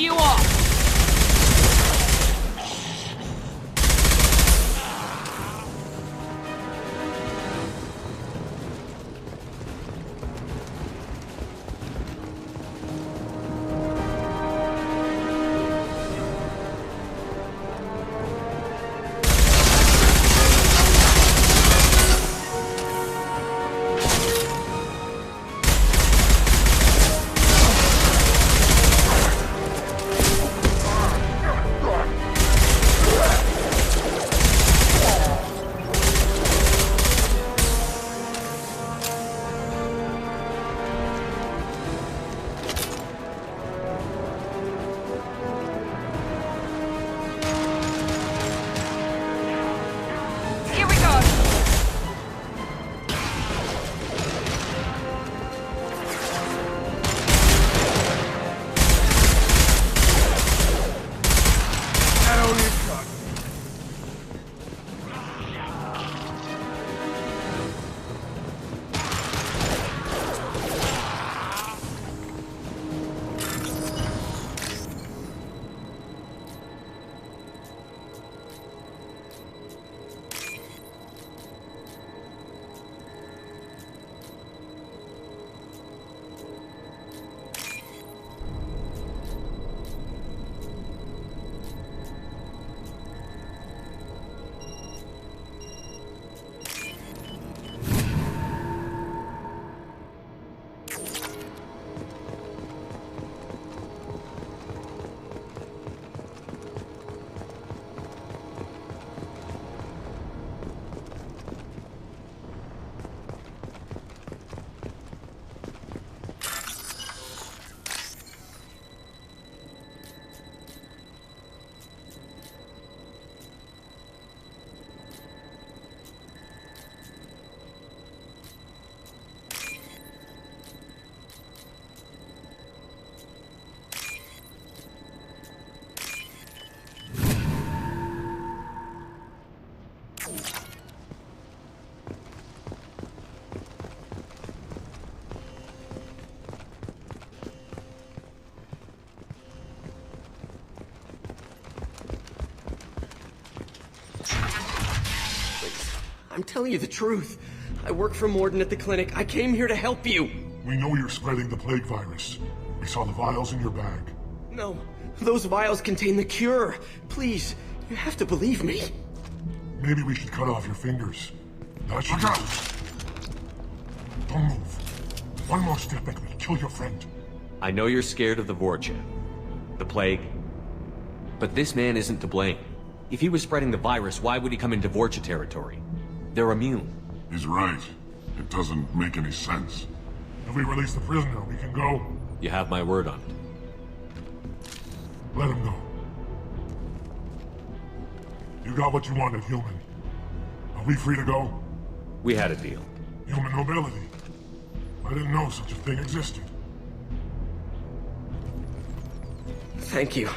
you off! telling you the truth. I work for Morden at the clinic. I came here to help you. We know you're spreading the plague virus. We saw the vials in your bag. No, those vials contain the cure. Please, you have to believe me. Maybe we should cut off your fingers. That should... Look out! Don't move. One more step and we'll kill your friend. I know you're scared of the Vorcha, the plague, but this man isn't to blame. If he was spreading the virus, why would he come into Vorcha territory? They're immune. He's right. It doesn't make any sense. If we release the prisoner, we can go. You have my word on it. Let him go. You got what you wanted, human. Are we free to go? We had a deal. Human mobility. I didn't know such a thing existed. Thank you.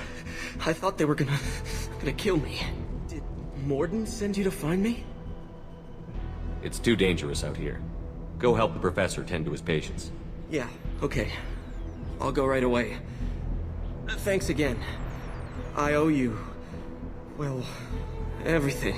I thought they were gonna kill me. Did Morden send you to find me? It's too dangerous out here. Go help the professor tend to his patients. Yeah, okay. I'll go right away. Thanks again. I owe you... well, everything.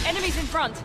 Enemies in front!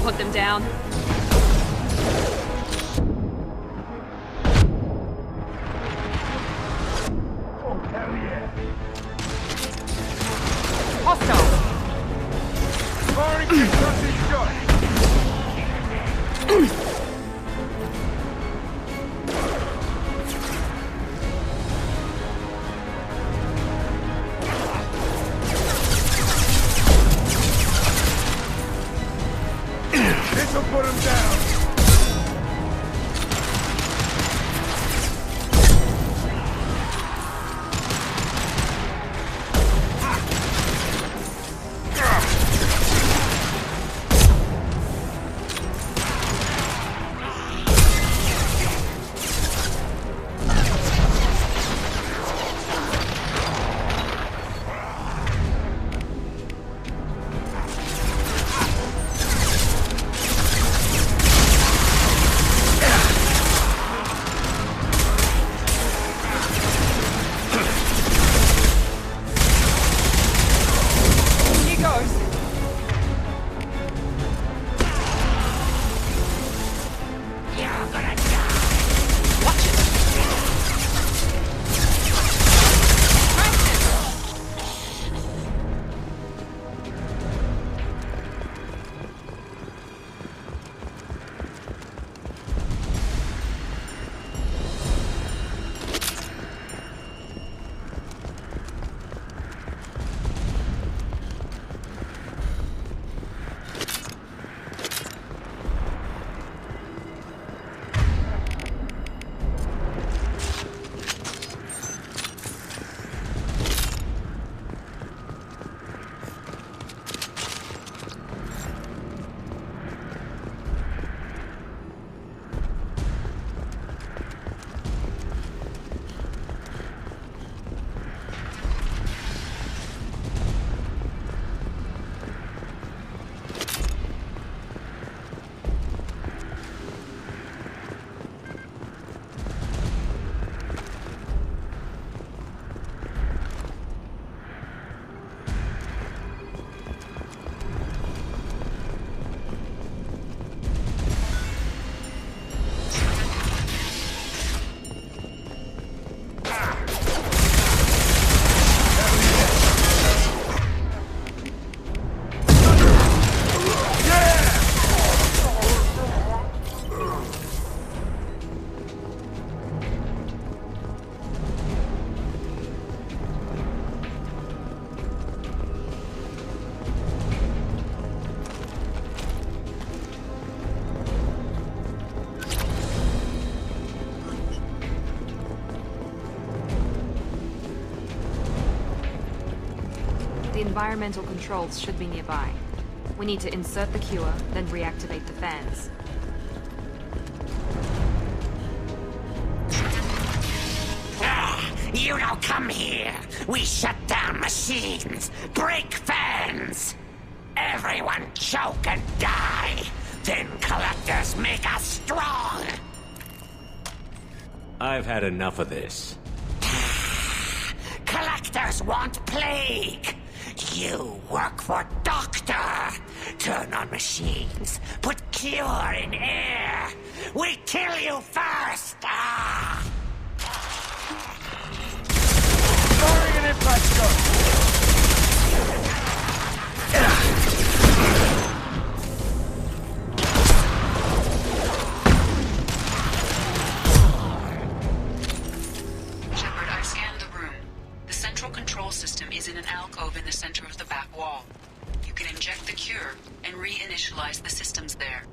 Put them down. Hostile. Firing shot. This'll put him down. The environmental controls should be nearby. We need to insert the cure, then reactivate the fans. You don't come here. We shut down machines, break fans. Everyone choke and die. Then collectors make us strong. I've had enough of this. Collectors want plague. You work for Doctor. Turn on machines. Put cure in air. We kill you first. Firing an impact shot. Shepard, I scanned the room. The central control system is in an alcove in the center of the back wall. You can inject the cure and reinitialize the systems there.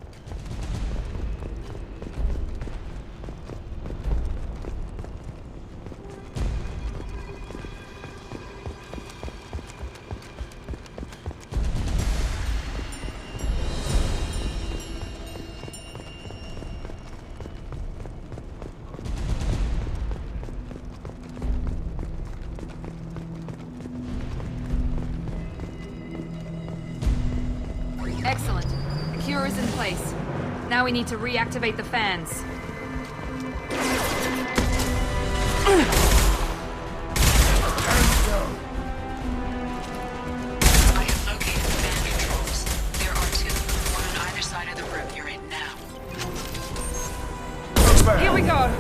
Excellent. The cure is in place. Now we need to reactivate the fans. I have located the fan controls. There are two, one on either side of the room you're in now. Here we go!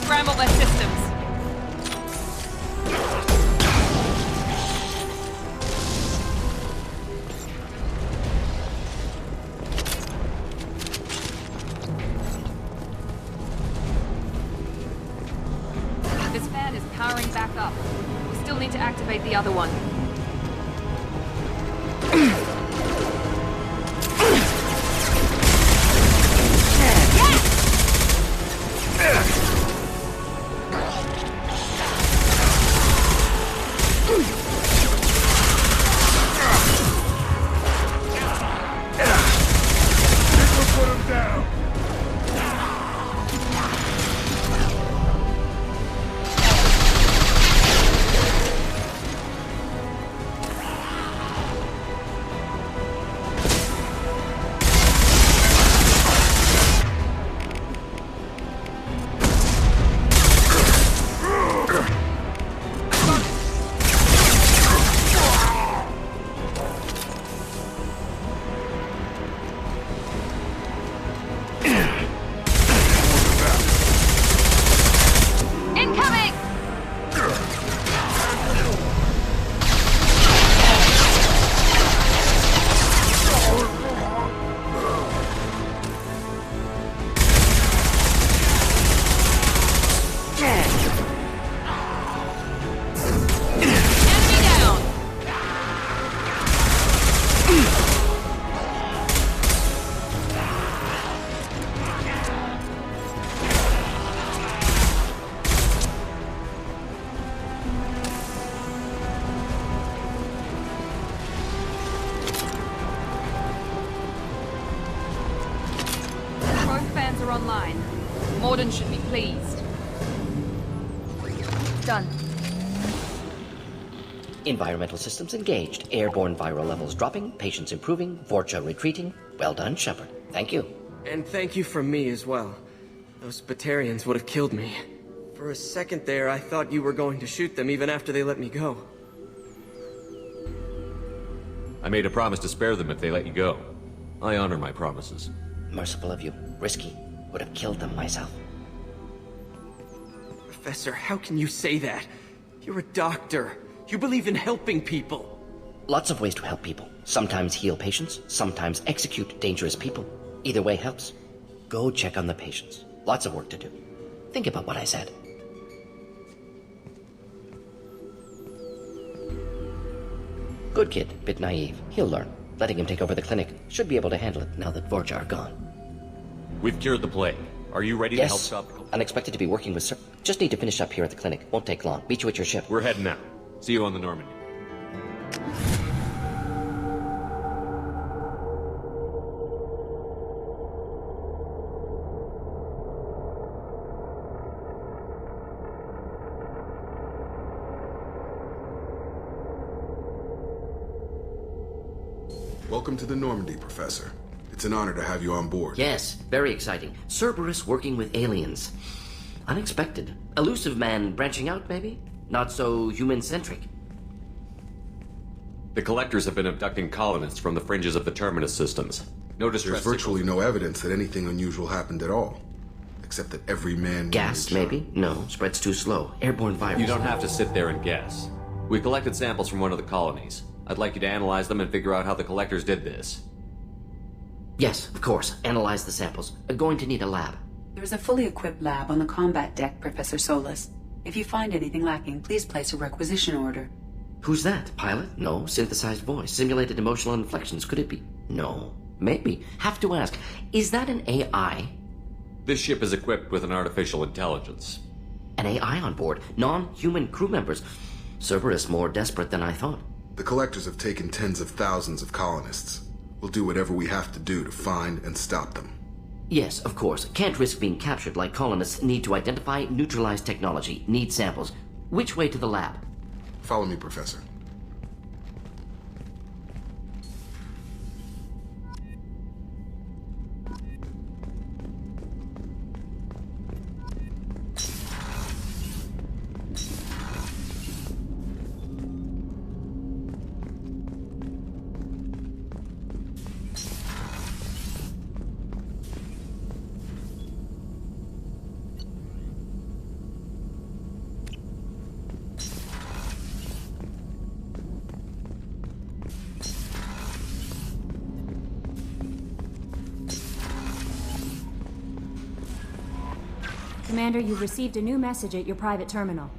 Scramble their systems. This fan is powering back up. We still need to activate the other one. Should be pleased. Done. Environmental systems engaged. Airborne viral levels dropping. Patients improving. Vorcha retreating. Well done, Shepard. Thank you. And thank you from me as well. Those Batarians would have killed me. For a second there, I thought you were going to shoot them even after they let me go. I made a promise to spare them if they let you go. I honor my promises. Merciful of you. Risky. Would have killed them myself. Professor, how can you say that? You're a doctor. You believe in helping people. Lots of ways to help people. Sometimes heal patients, sometimes execute dangerous people. Either way helps. Go check on the patients. Lots of work to do. Think about what I said. Good kid, bit naive. He'll learn. Letting him take over the clinic should be able to handle it now that Vorcha are gone. We've cured the plague. Are you ready to help stop? Unexpected to be working with Sir. Just need to finish up here at the clinic. Won't take long. Meet you at your ship. We're heading out. See you on the Normandy. Welcome to the Normandy, Professor. It's an honor to have you on board. Yes, very exciting. Cerberus working with aliens. Unexpected. Elusive man branching out, maybe? Not so human-centric. The Collectors have been abducting colonists from the fringes of the Terminus systems. No distress. There's virtually no evidence that anything unusual happened at all. Except that every man... Gas, maybe? No, spreads too slow. Airborne virus. You don't have to sit there and guess. We collected samples from one of the colonies. I'd like you to analyze them and figure out how the Collectors did this. Yes, of course. Analyze the samples. Going to need a lab. There's a fully equipped lab on the combat deck, Professor Solis. If you find anything lacking, please place a requisition order. Who's that? Pilot? No. Synthesized voice. Simulated emotional inflections. Could it be? No. Maybe. Have to ask. Is that an AI? This ship is equipped with an artificial intelligence. An AI on board? Non-human crew members? Cerberus more desperate than I thought. The Collectors have taken tens of thousands of colonists. We'll do whatever we have to do to find and stop them. Yes, of course. Can't risk being captured like colonists. Need to identify, neutralize technology. Need samples. Which way to the lab? Follow me, Professor. Commander, you've received a new message at your private terminal.